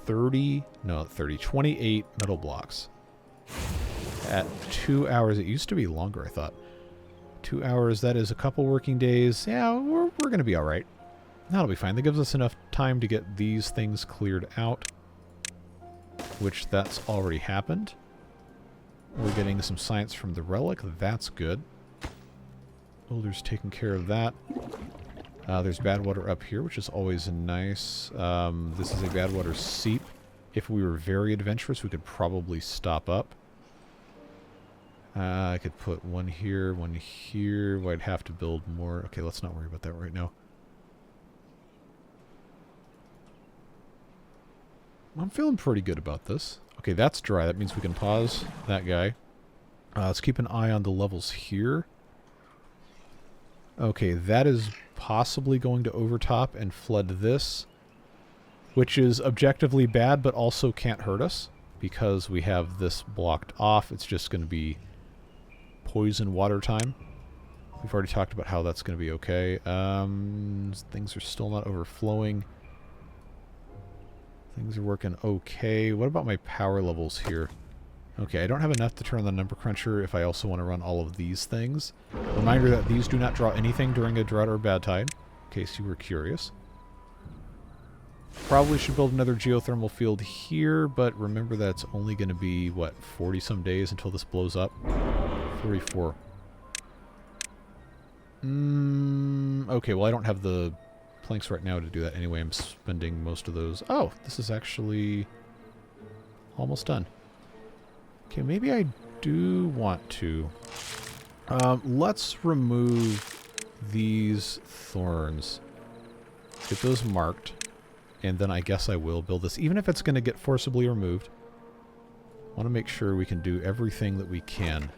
28 metal blocks at 2 hours, it used to be longer, I thought. 2 hours, that is a couple working days. Yeah, we're going to be all right. That'll be fine. That gives us enough time to get these things cleared out, which that's already happened. We're getting some science from the relic. That's good. Builder's taking care of that. There's bad water up here, which is always nice. This is a bad water seep. If we were very adventurous, we could probably stop up. I could put one here, one here. Well, I'd have to build more. Okay, let's not worry about that right now. I'm feeling pretty good about this. Okay, that's dry. That means we can pause that guy. Let's keep an eye on the levels here. Okay, that is possibly going to overtop and flood this, which is objectively bad, but also can't hurt us because we have this blocked off. It's just going to be poison water time. We've already talked about how that's going to be okay. Things are still not overflowing. Things are working okay. What about my power levels here? Okay, I don't have enough to turn on the number cruncher if I also want to run all of these things. Reminder that these do not draw anything during a drought or bad tide, in case you were curious. Probably should build another geothermal field here, but remember that it's only going to be, what, 40-some days until this blows up? 44. Okay, well I don't have the planks right now to do that anyway. I'm spending most of those. Oh, this is actually almost done. Okay, maybe I do want to. Let's remove these thorns. Get those marked. And then I guess I will build this, even if it's going to get forcibly removed. I want to make sure we can do everything that we can.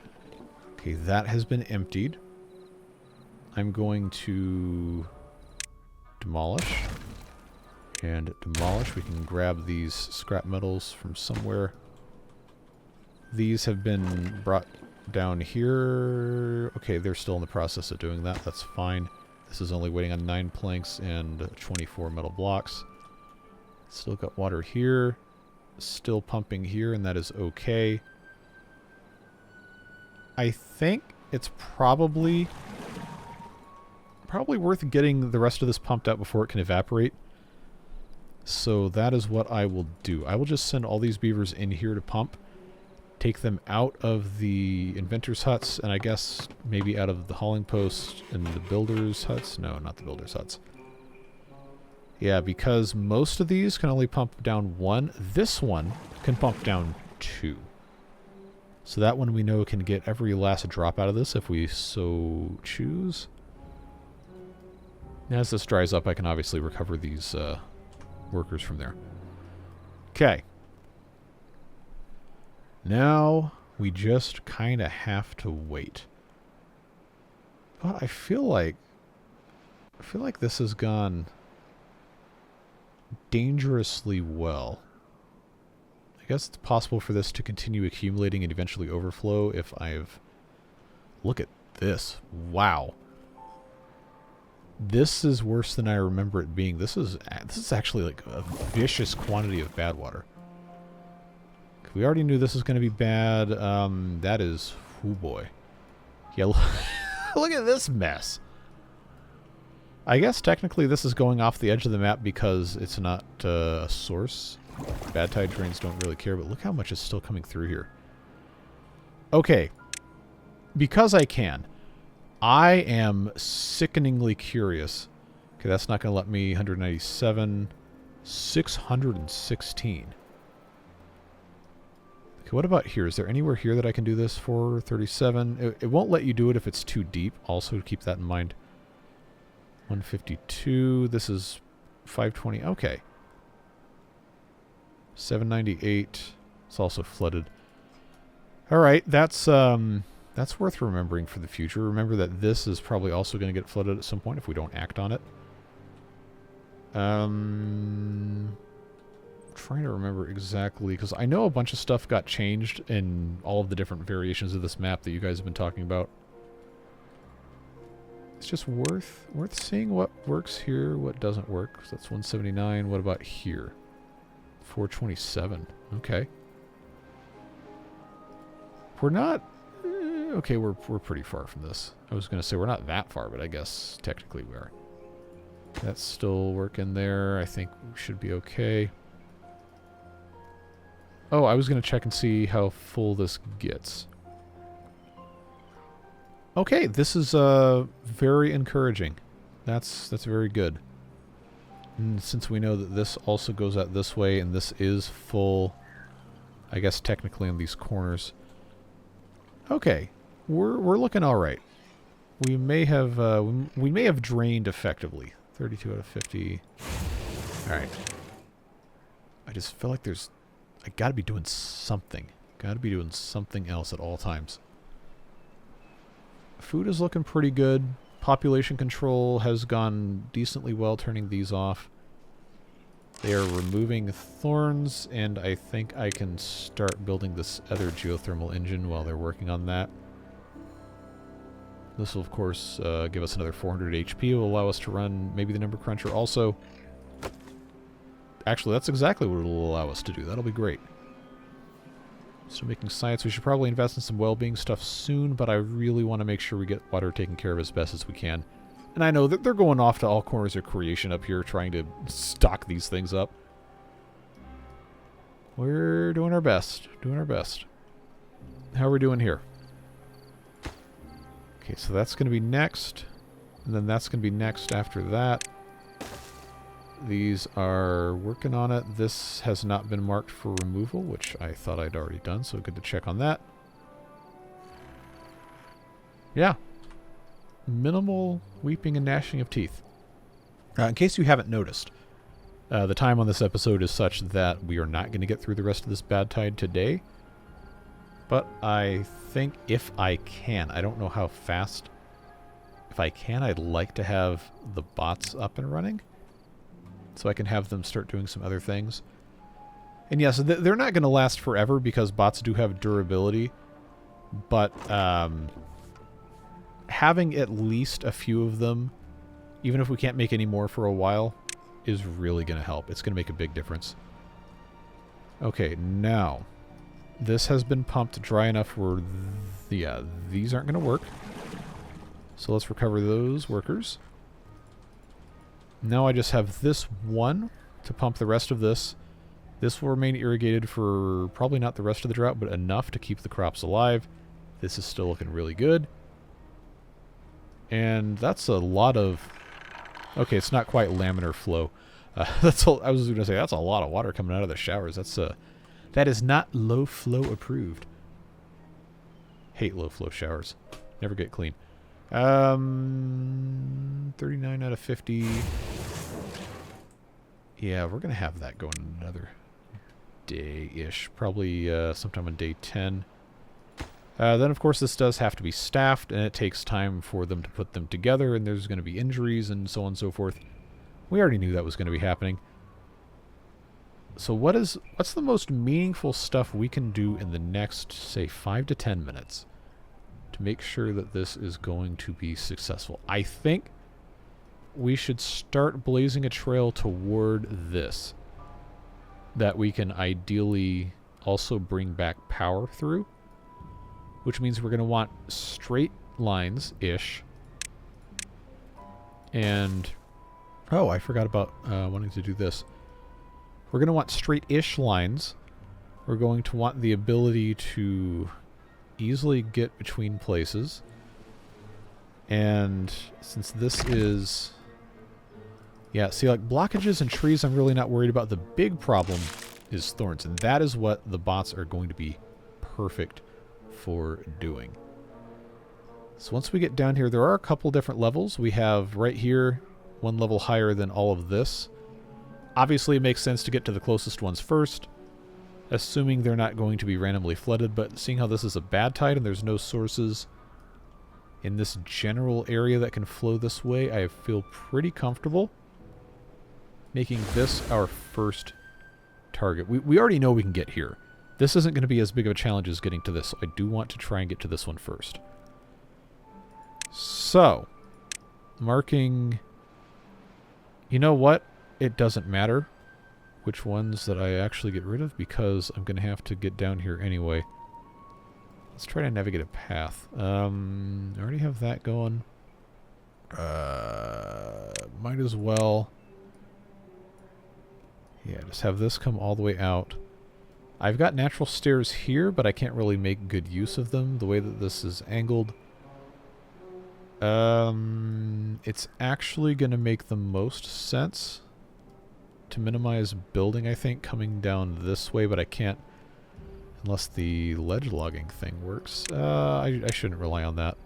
Okay, that has been emptied. I'm going to demolish. And demolish. We can grab these scrap metals from somewhere. These have been brought down here. Okay, they're still in the process of doing that. That's fine. This is only waiting on 9 planks and 24 metal blocks. Still got water here. Still pumping here, and that is okay. I think it's probably worth getting the rest of this pumped out before it can evaporate. So that is what I will do. I will just send all these beavers in here to pump, take them out of the inventors' huts, and I guess maybe out of the hauling post and the builders' huts. No, not the builders' huts. Yeah, because most of these can only pump down 1. This one can pump down 2. So that one we know can get every last drop out of this if we so choose. As this dries up, I can obviously recover these workers from there. Okay. Now we just kind of have to wait. But I feel like this has gone dangerously well. I guess it's possible for this to continue accumulating and eventually overflow if I've... Look at this. Wow. This is worse than I remember it being. This is actually like a vicious quantity of bad water. We already knew this was going to be bad. That is... Oh boy. Yeah, look at this mess. I guess technically this is going off the edge of the map because it's not a source. Bad tide drains don't really care, but look how much is still coming through here. Okay. Because I can. I am sickeningly curious. Okay, that's not going to let me. 197. 616. Okay, what about here? Is there anywhere here that I can do this for? 37. It won't let you do it if it's too deep. Also, keep that in mind. 152. This is 520. Okay. 798. It's also flooded. All right, that's worth remembering for the future. Remember that this is probably also going to get flooded at some point if we don't act on it. Trying to remember exactly, because I know a bunch of stuff got changed in all of the different variations of this map that you guys have been talking about. It's just worth seeing what works here, what doesn't work. So that's 179. What about here? 427. Okay. We're not... okay, we're pretty far from this. I was going to say we're not that far, but I guess technically we are. That's still working there. I think we should be okay. Oh, I was going to check and see how full this gets. Okay, this is very encouraging. That's very good. And since we know that this also goes out this way and this is full, I guess technically in these corners. Okay, we're looking all right. We may have drained effectively. 32 out of 50. All right. I just feel like I got to be doing something. Got to be doing something else at all times. Food is looking pretty good. Population control has gone decently well, turning these off. They are removing thorns, and I think I can start building this other geothermal engine while they're working on that. This will, of course, give us another 400 HP. It will allow us to run maybe the number cruncher also. Actually, that's exactly what it will allow us to do. That'll be great. Still making science. We should probably invest in some well-being stuff soon, but I really want to make sure we get water taken care of as best as we can. And I know that they're going off to all corners of creation up here trying to stock these things up. We're doing our best. Doing our best. How are we doing here? Okay, so that's going to be next. And then that's going to be next after that. These are working on it. This has not been marked for removal, which I thought I'd already done, so good to check on that. Yeah. Minimal weeping and gnashing of teeth. In case you haven't noticed, the time on this episode is such that we are not going to get through the rest of this bad tide today. But I think if I can, I don't know how fast. If I can, I'd like to have the bots up and running, so I can have them start doing some other things. And yes, they're not going to last forever because bots do have durability. But having at least a few of them, even if we can't make any more for a while, is really going to help. It's going to make a big difference. Okay, now This has been pumped dry enough where, yeah, these aren't going to work. So let's recover those workers. Now I just have this one to pump the rest of this. This will remain irrigated for probably not the rest of the drought, but enough to keep the crops alive. This is still looking really good. And that's a lot of... Okay, it's not quite laminar flow. That's all, I was going to say, that's a lot of water coming out of the showers. That is not low flow approved. Hate low flow showers. Never get clean. 39 out of 50. Yeah, we're going to have that going another day-ish. Probably sometime on day 10. Then, of course, this does have to be staffed, and it takes time for them to put them together, and there's going to be injuries and so on and so forth. We already knew that was going to be happening. So what's the most meaningful stuff we can do in the next, say, 5 to 10 minutes to make sure that this is going to be successful? I think we should start blazing a trail toward this that we can ideally also bring back power through, which means we're going to want straight lines-ish. And, oh, I forgot about wanting to do this. We're going to want straight-ish lines. We're going to want the ability to easily get between places. And since this is... Yeah, see, like, blockages and trees I'm really not worried about. The big problem is thorns, and that is what the bots are going to be perfect for doing. So once we get down here, there are a couple different levels. We have right here one level higher than all of this. Obviously, it makes sense to get to the closest ones first, assuming they're not going to be randomly flooded, but seeing how this is a bad tide and there's no sources in this general area that can flow this way, I feel pretty comfortable making this our first target. We already know we can get here. This isn't going to be as big of a challenge as getting to this, so I do want to try and get to this one first. So, marking... You know what? It doesn't matter which ones that I actually get rid of, because I'm going to have to get down here anyway. Let's try to navigate a path. I already have that going. Might as well... Yeah, just have this come all the way out. I've got natural stairs here, but I can't really make good use of them the way that this is angled. It's actually going to make the most sense to minimize building, I think, coming down this way, but I can't unless the ledge logging thing works. I shouldn't rely on that,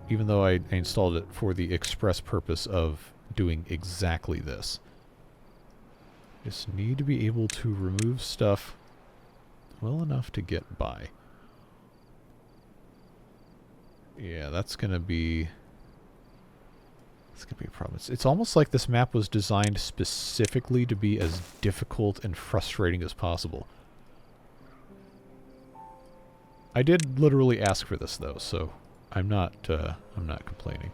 even though I installed it for the express purpose of doing exactly this. Just need to be able to remove stuff well enough to get by. Yeah, that's gonna be a problem. It's almost like this map was designed specifically to be as difficult and frustrating as possible. I did literally ask for this though, so I'm not complaining.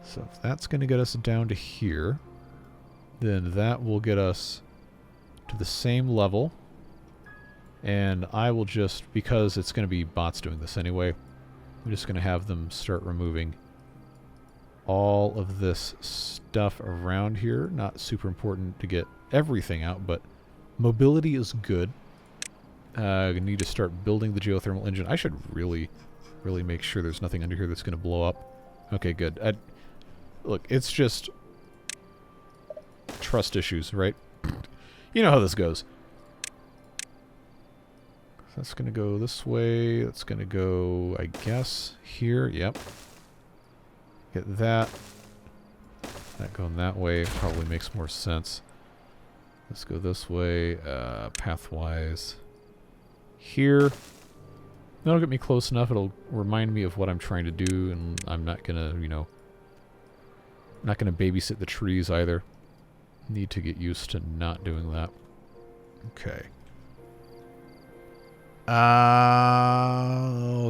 So if that's gonna get us down to here, then that will get us to the same level. And I will just, because it's going to be bots doing this anyway, I'm just going to have them start removing all of this stuff around here. Not super important to get everything out, but mobility is good. I need to start building the geothermal engine. I should really make sure there's nothing under here that's going to blow up. Okay, good. Look, it's just trust issues, right? You know how this goes. That's going to go this way. That's going to go, I guess, here. Yep. Get that. That going that way probably makes more sense. Let's go this way, pathwise. Here. That'll get me close enough. It'll remind me of what I'm trying to do, and I'm not going to, not going to babysit the trees either. Need to get used to not doing that. Okay.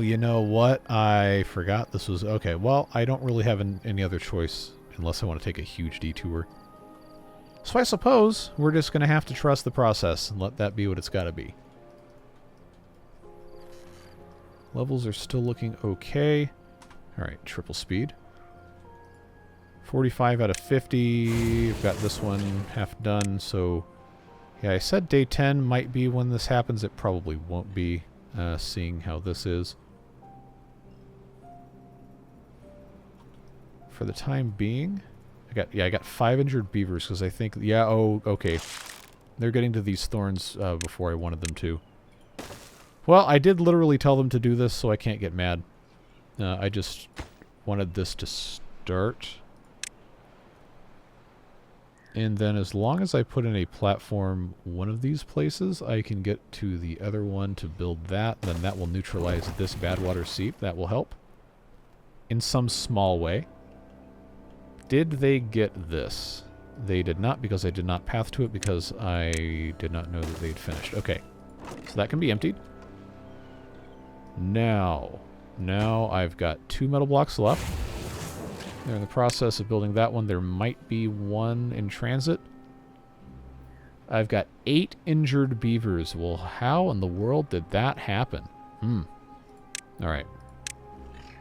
You know what? I forgot this was... Okay, well, I don't really have any other choice unless I want to take a huge detour. So I suppose we're just going to have to trust the process and let that be what it's got to be. Levels are still looking okay. Alright, triple speed. 45 out of 50. I've got this one half done, so... Yeah, I said day 10 might be when this happens. It probably won't be, seeing how this is. For the time being... I got 5 injured beavers, because I think... Yeah, oh, okay. They're getting to these thorns before I wanted them to. Well, I did literally tell them to do this, so I can't get mad. I just wanted this to start. And then as long as I put in a platform one of these places, I can get to the other one to build that. Then that will neutralize this bad water seep. That will help. In some small way. Did they get this? They did not, because I did not path to it, because I did not know that they'd finished. Okay. So that can be emptied. Now I've got 2 metal blocks left. They're in the process of building that one. There might be one in transit. I've got 8 injured beavers. Well, how in the world did that happen? Alright.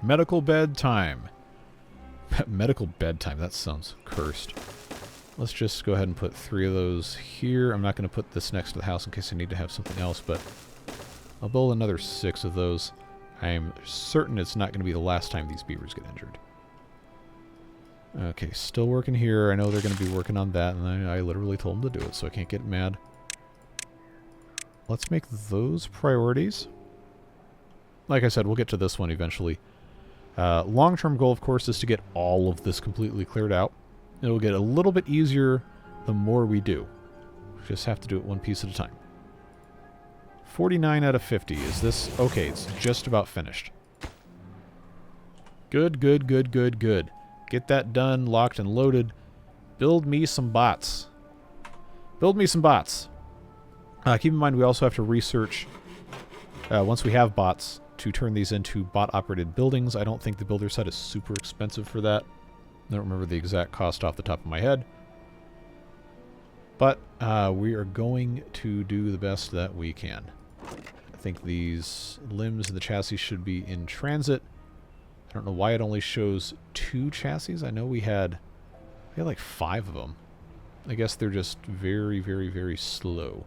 Medical bed time. Medical bedtime. That sounds cursed. Let's just go ahead and put 3 of those here. I'm not going to put this next to the house in case I need to have something else, but I'll build another 6 of those. I'm certain it's not going to be the last time these beavers get injured. Okay, still working here. I know they're going to be working on that, and I literally told them to do it, so I can't get mad. Let's make those priorities. Like I said, we'll get to this one eventually. Long-term goal, of course, is to get all of this completely cleared out. It'll get a little bit easier the more we do. We just have to do it one piece at a time. 49 out of 50. Is this... Okay, it's just about finished. Good, good, good, good, good. Get that done, locked and loaded. Build me some bots. Build me some bots. Keep in mind we also have to research, once we have bots, to turn these into bot-operated buildings. I don't think the builder set is super expensive for that. I don't remember the exact cost off the top of my head. But we are going to do the best that we can. I think these limbs of the chassis should be in transit. I don't know why it only shows 2 chassis. I know we had like 5 of them. I guess they're just very, very, very slow.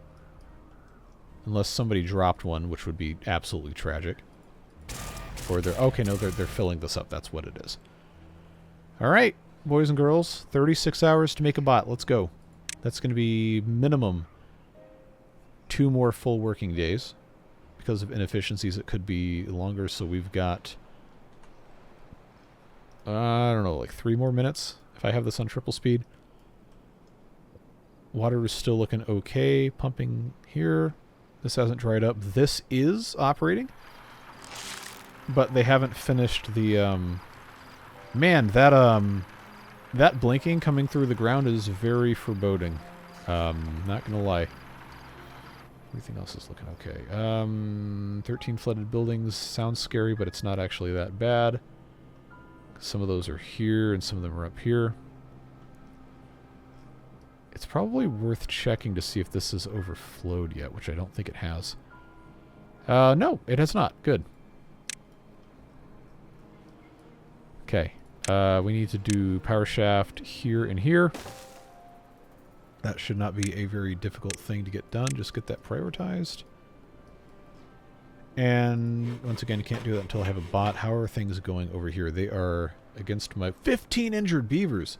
Unless somebody dropped one, which would be absolutely tragic. Or they're... Okay, no, they're filling this up. That's what it is. Alright, boys and girls. 36 hours to make a bot. Let's go. That's going to be minimum 2 more full working days. Because of inefficiencies, it could be longer. So we've got... I don't know, like 3 more minutes if I have this on triple speed. Water is still looking okay. Pumping here. This hasn't dried up. This is operating. But they haven't finished the... Man, that blinking coming through the ground is very foreboding. Not gonna lie. Everything else is looking okay. 13 flooded buildings. Sounds scary, but it's not actually that bad. Some of those are here, and some of them are up here. It's probably worth checking to see if this has overflowed yet, which I don't think it has. No, it has not. Good. Okay. We need to do power shaft here and here. That should not be a very difficult thing to get done. Just get that prioritized. And once again, you can't do that until I have a bot. How are things going over here? They are against my 15 injured beavers.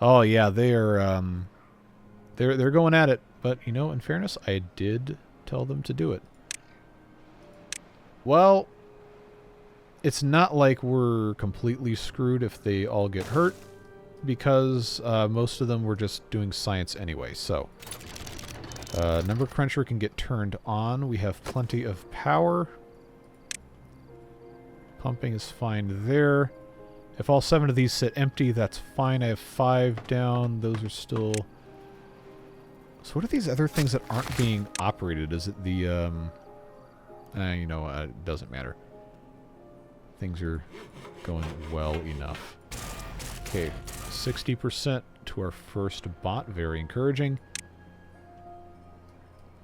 Oh yeah, they are they're going at it. But you know, in fairness, I did tell them to do it. Well, it's not like we're completely screwed if they all get hurt, because most of them were just doing science anyway. So number cruncher can get turned on. We have plenty of power. Pumping is fine there. If all 7 of these sit empty, that's fine. I have 5 down. Those are still... So what are these other things that aren't being operated? Is it the... you know, it doesn't matter. Things are going well enough. Okay, 60% to our first bot. Very encouraging.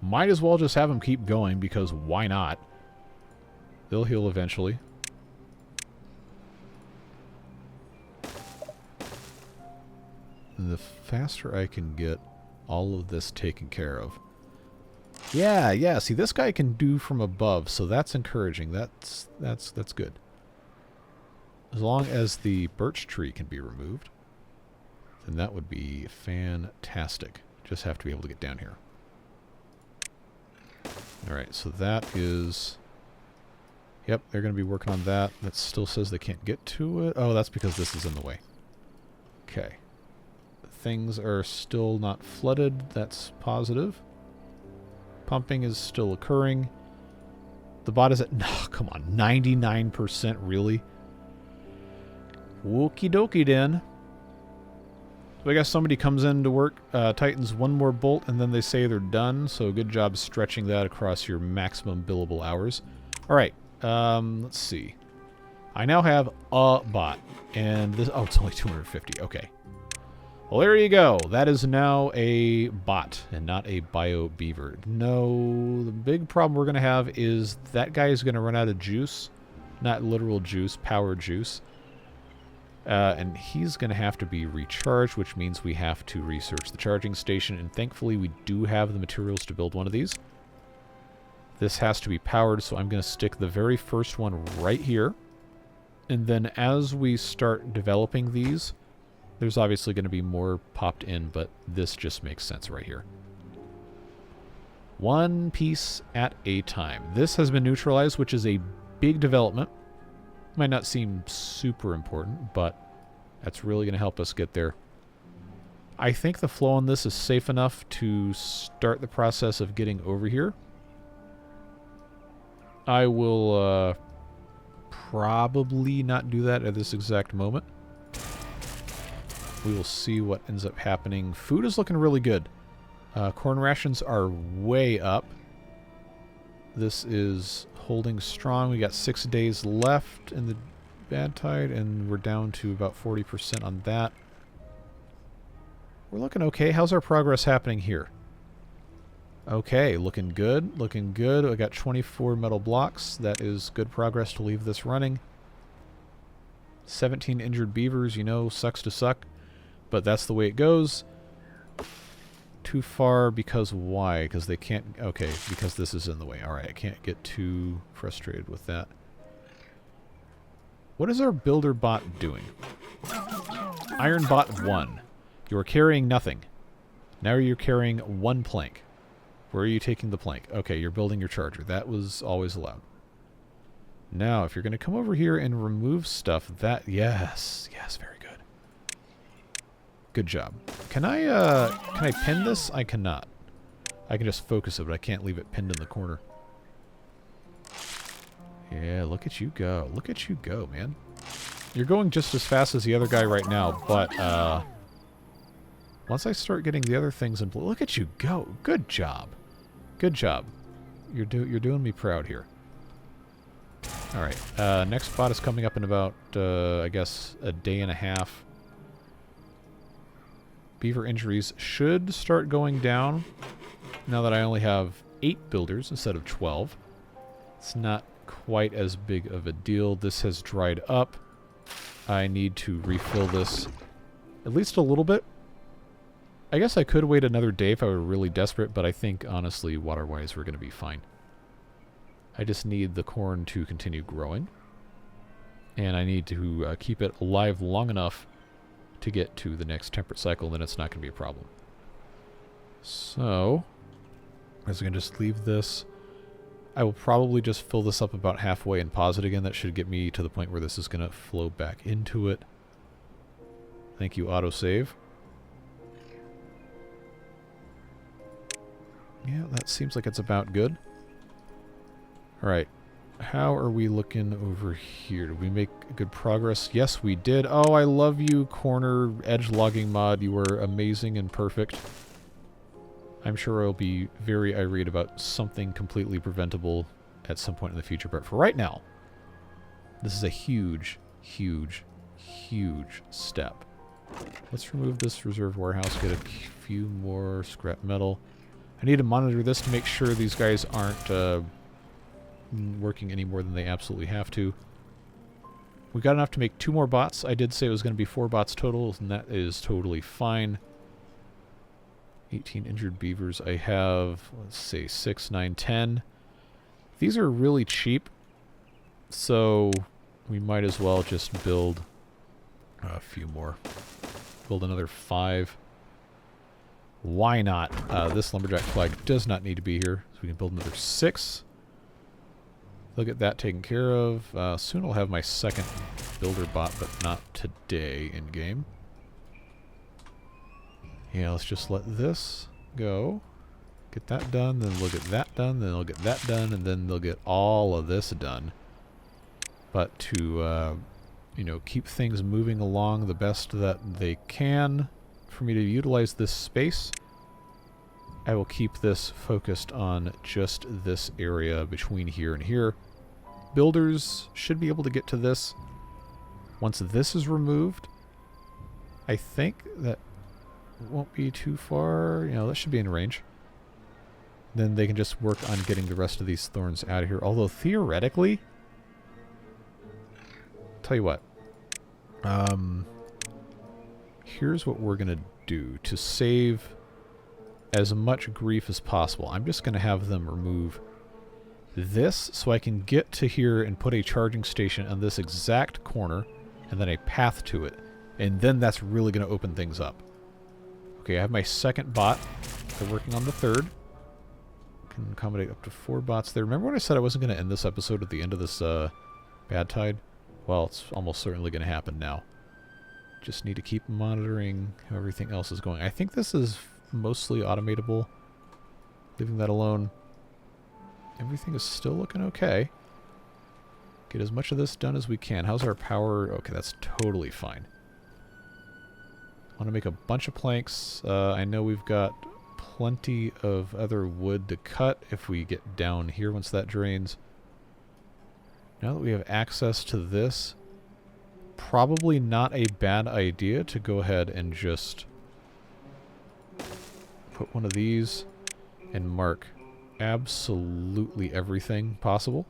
Might as well just have them keep going, because why not? They'll heal eventually. The faster I can get all of this taken care of. Yeah, see, this guy can do from above, so that's encouraging. That's good. As long as the birch tree can be removed, then that would be fantastic. Just have to be able to get down here. Alright, so that is... Yep, they're going to be working on that. That still says they can't get to it. Oh, that's because this is in the way. Okay. Things are still not flooded. That's positive. Pumping is still occurring. The bot is at... No, come on. 99%, really? Okie dokie, then. So I guess somebody comes in to work, tightens one more bolt, and then they say they're done. So good job stretching that across your maximum billable hours. Alright, let's see. I now have a bot. And this... Oh, it's only 250. Okay. Well, there you go. That is now a bot and not a bio beaver. No, the big problem we're going to have is that guy is going to run out of juice. Not literal juice, power juice. And he's going to have to be recharged, which means we have to research the charging station. And thankfully, we do have the materials to build one of these. This has to be powered, so I'm going to stick the very first one right here. And then as we start developing these... There's obviously going to be more popped in, but this just makes sense right here. One piece at a time. This has been neutralized, which is a big development. Might not seem super important, but that's really going to help us get there. I think the flow on this is safe enough to start the process of getting over here. I will probably not do that at this exact moment. We will see what ends up happening. Food is looking really good. Corn rations are way up. This is holding strong. We got 6 days left in the bad tide, and we're down to about 40% on that. We're looking okay. How's our progress happening here? Okay, looking good. Looking good. I got 24 metal blocks. That is good progress to leave this running. 17 injured beavers, you know, sucks to suck. But that's the way it goes. Too far because why? Because they can't... Okay, because this is in the way. Alright, I can't get too frustrated with that. What is our builder bot doing? Iron bot 1. You're carrying nothing. Now you're carrying 1 plank. Where are you taking the plank? Okay, you're building your charger. That was always allowed. Now, if you're going to come over here and remove stuff, that... Yes, very good. Good job. Can I pin this? I cannot. I can just focus it, but I can't leave it pinned in the corner. Yeah, look at you go. Look at you go, man. You're going just as fast as the other guy right now, but once I start getting the other things in... Look at you go. Good job. Good job. You're doing me proud here. Alright, next bot is coming up in about, I guess, a day and a half. Beaver injuries should start going down now that I only have 8 builders instead of 12. It's not quite as big of a deal. This has dried up. I need to refill this at least a little bit. I guess I could wait another day if I were really desperate, but I think, honestly, water-wise, we're going to be fine. I just need the corn to continue growing. And I need to keep it alive long enough to get to the next temperate cycle, then it's not going to be a problem. So, I was going to just leave this. I will probably just fill this up about halfway and pause it again. That should get me to the point where this is going to flow back into it. Thank you, autosave. Yeah, that seems like it's about good. Alright. How are we looking over here? Did we make good progress? Yes, we did. Oh, I love you, corner edge logging mod. You were amazing and perfect. I'm sure I'll be very irate about something completely preventable at some point in the future. But for right now, this is a huge, huge, huge step. Let's remove this reserve warehouse, get a few more scrap metal. I need to monitor this to make sure these guys aren't working any more than they absolutely have to. We got enough to make 2 more bots. I did say it was going to be 4 bots total, and that is totally fine. 18 injured beavers. I have, let's see, 6, 9, 10. These are really cheap, so we might as well just build a few more. Build another 5. Why not? This lumberjack flag does not need to be here, so we can build another 6. They'll get that taken care of. Soon I'll have my second builder bot, but not today in game. Yeah, let's just let this go. Get that done, then we'll get that done, then they'll get that done, and then they'll get all of this done. But to, you know, keep things moving along the best that they can for me to utilize this space, I will keep this focused on just this area between here and here. Builders should be able to get to this. Once this is removed, I think that won't be too far. You know, that should be in range. Then they can just work on getting the rest of these thorns out of here. Although, theoretically, tell you what. Here's what we're going to do to save as much grief as possible. I'm just going to have them remove this so I can get to here and put a charging station on this exact corner and then a path to it. And then that's really going to open things up. Okay, I have my second bot. They're working on the third. Can accommodate up to 4 bots there. Remember when I said I wasn't going to end this episode at the end of this bad tide? Well, it's almost certainly going to happen now. Just need to keep monitoring how everything else is going. I think this is mostly automatable. Leaving that alone. Everything is still looking okay. Get as much of this done as we can. How's our power? Okay, that's totally fine. Want to make a bunch of planks. I know we've got plenty of other wood to cut if we get down here once that drains. Now that we have access to this, probably not a bad idea to go ahead and just put one of these and mark absolutely everything possible.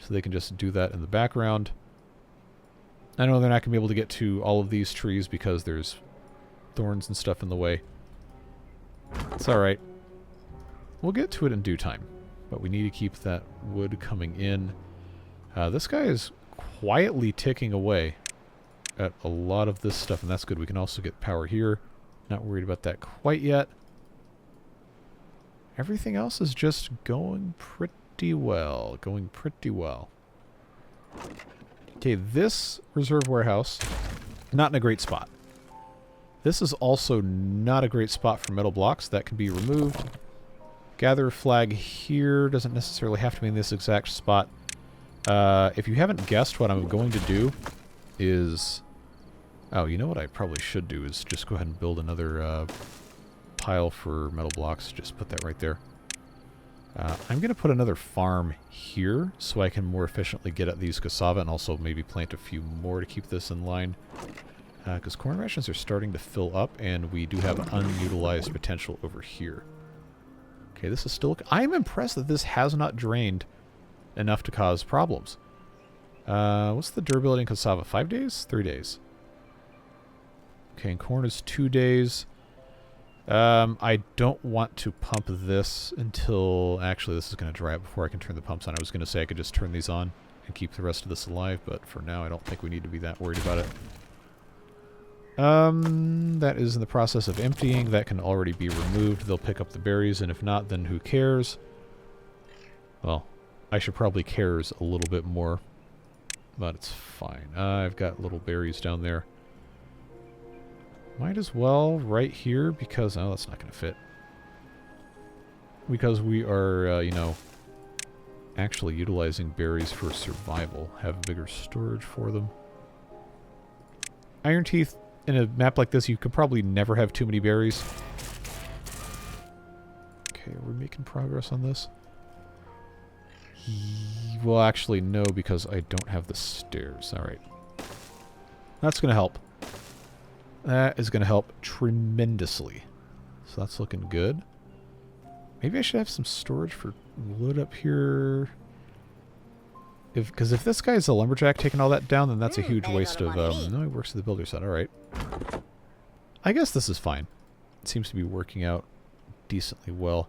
So they can just do that in the background. I know they're not going to be able to get to all of these trees because there's thorns and stuff in the way. It's alright. We'll get to it in due time. But we need to keep that wood coming in. This guy is quietly ticking away at a lot of this stuff, and that's good. We can also get power here. Not worried about that quite yet. Everything else is just going pretty well. Going pretty well. Okay, this reserve warehouse, not in a great spot. This is also not a great spot for metal blocks. That can be removed. Gather flag here doesn't necessarily have to be in this exact spot. If you haven't guessed, what I'm going to do is... Oh, you know what I probably should do is just go ahead and build another pile for metal blocks. Just put that right there. I'm going to put another farm here so I can more efficiently get at these cassava and also maybe plant a few more to keep this in line. Because corn rations are starting to fill up and we do have unutilized potential over here. Okay, this is still... I'm impressed that this has not drained enough to cause problems. What's the durability in cassava? 5 days? 3 days. Okay, and corn is 2 days. I don't want to pump this until... Actually, this is going to dry up before I can turn the pumps on. I was going to say I could just turn these on and keep the rest of this alive, but for now I don't think we need to be that worried about it. That is in the process of emptying. That can already be removed. They'll pick up the berries, and if not, then who cares? Well, I should probably cares a little bit more, but it's fine. I've got little berries down there. Might as well right here because... Oh, that's not going to fit. Because we are, you know, actually utilizing berries for survival. Have bigger storage for them. Iron Teeth, in a map like this, you could probably never have too many berries. Okay, are we making progress on this? Well, actually, no, because I don't have the stairs. Alright. That's going to help. That is going to help tremendously. So that's looking good. Maybe I should have some storage for wood up here. Because if this guy's a lumberjack taking all that down, then that's a huge waste of... no, he works at the builder site. All right. I guess this is fine. It seems to be working out decently well.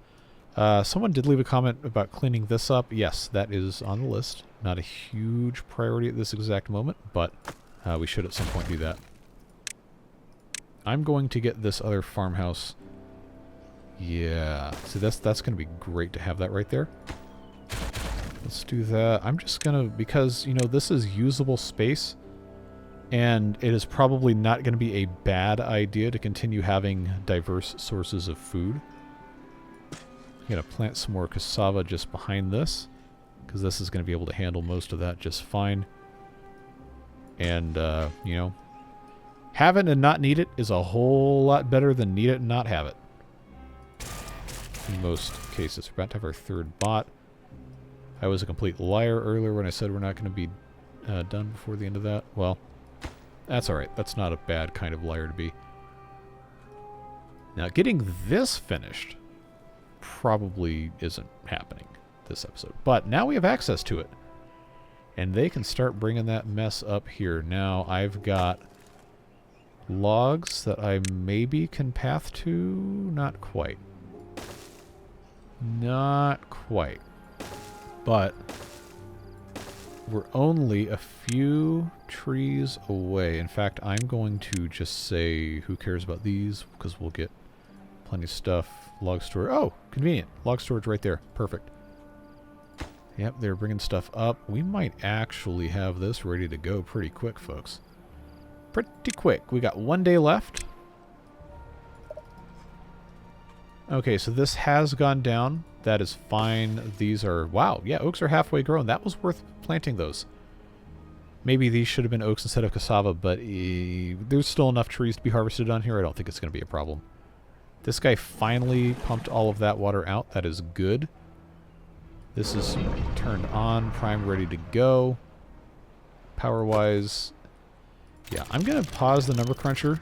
Someone did leave a comment about cleaning this up. Yes, that is on the list. Not a huge priority at this exact moment, but we should at some point do that. I'm going to get this other farmhouse. Yeah. So that's going to be great to have that right there. Let's do that. I'm just going to... Because, you know, this is usable space. And it is probably not going to be a bad idea to continue having diverse sources of food. I'm going to plant some more cassava just behind this. Because this is going to be able to handle most of that just fine. And, you know... Have it and not need it is a whole lot better than need it and not have it. In most cases. We're about to have our third bot. I was a complete liar earlier when I said we're not going to be done before the end of that. Well, that's alright. That's not a bad kind of liar to be. Now, getting this finished probably isn't happening this episode. But now we have access to it. And they can start bringing that mess up here. Now, I've got... logs that I maybe can path to? Not quite. Not quite. But we're only a few trees away. In fact, I'm going to just say, who cares about these? Because we'll get plenty of stuff. Log storage. Oh, convenient. Log storage right there. Perfect. Yep, they're bringing stuff up. We might actually have this ready to go pretty quick, folks. Pretty quick. We got 1 day left. Okay, so this has gone down. That is fine. These are... Wow, yeah, oaks are halfway grown. That was worth planting those. Maybe these should have been oaks instead of cassava, but there's still enough trees to be harvested on here. I don't think it's going to be a problem. This guy finally pumped all of that water out. That is good. This is turned on, primed, ready to go. Power-wise... Yeah, I'm going to pause the number cruncher.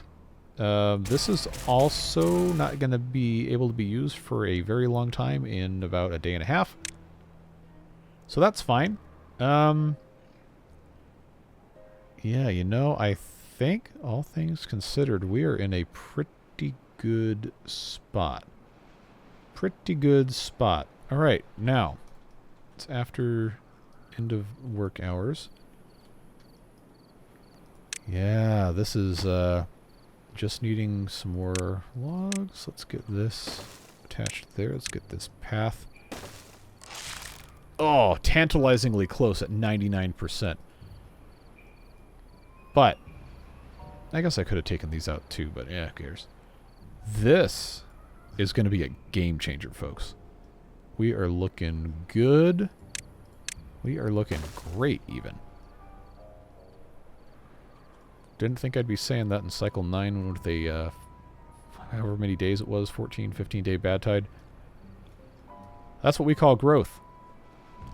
This is also not going to be able to be used for a very long time, in about a day and a half. So that's fine. Yeah, you know, I think, all things considered, we are in a pretty good spot. Pretty good spot. Alright, now, it's after end of work hours. Yeah, this is just needing some more logs. Let's get this attached there. Let's get this path. Oh, tantalizingly close at 99%. But, I guess I could have taken these out too, but yeah, who cares. This is going to be a game changer, folks. We are looking good. We are looking great, even. Didn't think I'd be saying that in cycle 9 with a, however many days it was, 14, 15 day bad tide. That's what we call growth.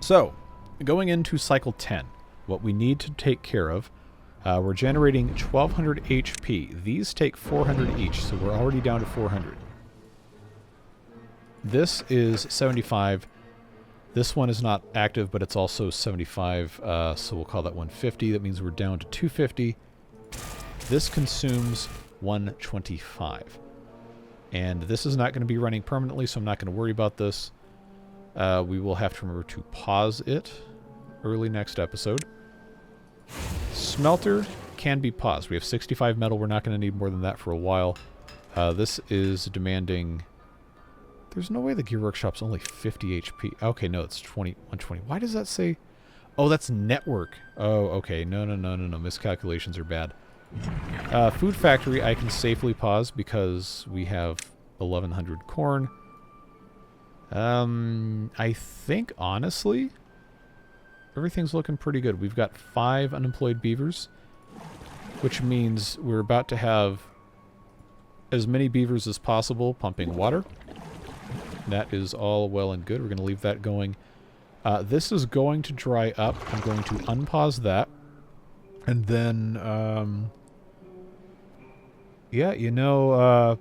So, going into cycle 10, what we need to take care of, we're generating 1200 HP. These take 400 each, so we're already down to 400. This is 75. This one is not active, but it's also 75, so we'll call that 150. That means we're down to 250. This consumes 125. And this is not going to be running permanently, so I'm not going to worry about this. We will have to remember to pause it early next episode. Smelter can be paused. We have 65 metal. We're not going to need more than that for a while. This is demanding... There's no way the Gear Workshop's only 50 HP. Okay, no, it's 120. Why does that say... Oh, that's network. Oh, okay. No. Miscalculations are bad. Food Factory I can safely pause because we have 1100 corn. I think, honestly, everything's looking pretty good. We've got 5 unemployed beavers, which means we're about to have as many beavers as possible pumping water. That is all well and good. We're going to leave that going. This is going to dry up. I'm going to unpause that. And then, yeah, you know,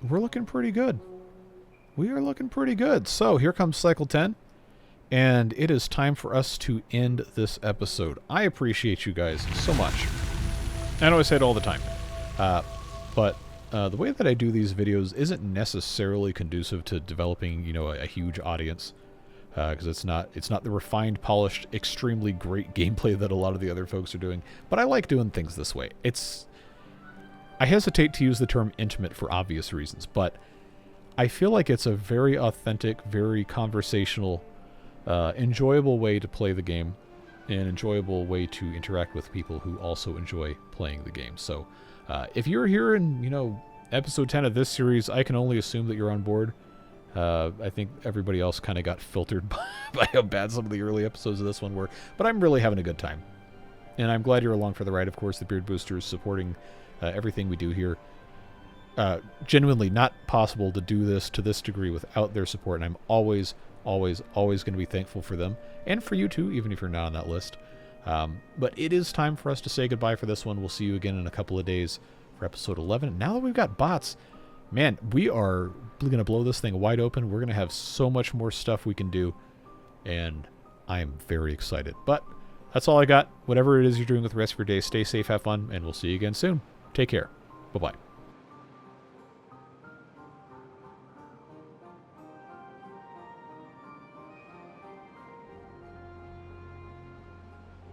we're looking pretty good. We are looking pretty good. So here comes cycle 10. And it is time for us to end this episode. I appreciate you guys so much. I know I say it all the time. But the way that I do these videos isn't necessarily conducive to developing, you know, a huge audience. Because it's not the refined, polished, extremely great gameplay that a lot of the other folks are doing. But I like doing things this way. I hesitate to use the term intimate for obvious reasons, but I feel like it's a very authentic, very conversational, enjoyable way to play the game, an enjoyable way to interact with people who also enjoy playing the game. So if you're here in, you know, episode 10 of this series, I can only assume that you're on board. I think everybody else kind of got filtered by how bad some of the early episodes of this one were, but I'm really having a good time. And I'm glad you're along for the ride. Of course, the Beard Boosters supporting everything we do here. Genuinely not possible to do this to this degree without their support, and I'm always going to be thankful for them, and for you too, even if you're not on that list. But it is time for us to say goodbye for this one. We'll see you again in a couple of days for episode 11. Now that we've got bots, man, we are going to blow this thing wide open. We're going to have so much more stuff we can do, and I am very excited. But that's all I got. Whatever it is you're doing with the rest of your day, stay safe, have fun, and we'll see you again soon. Take care. Bye-bye.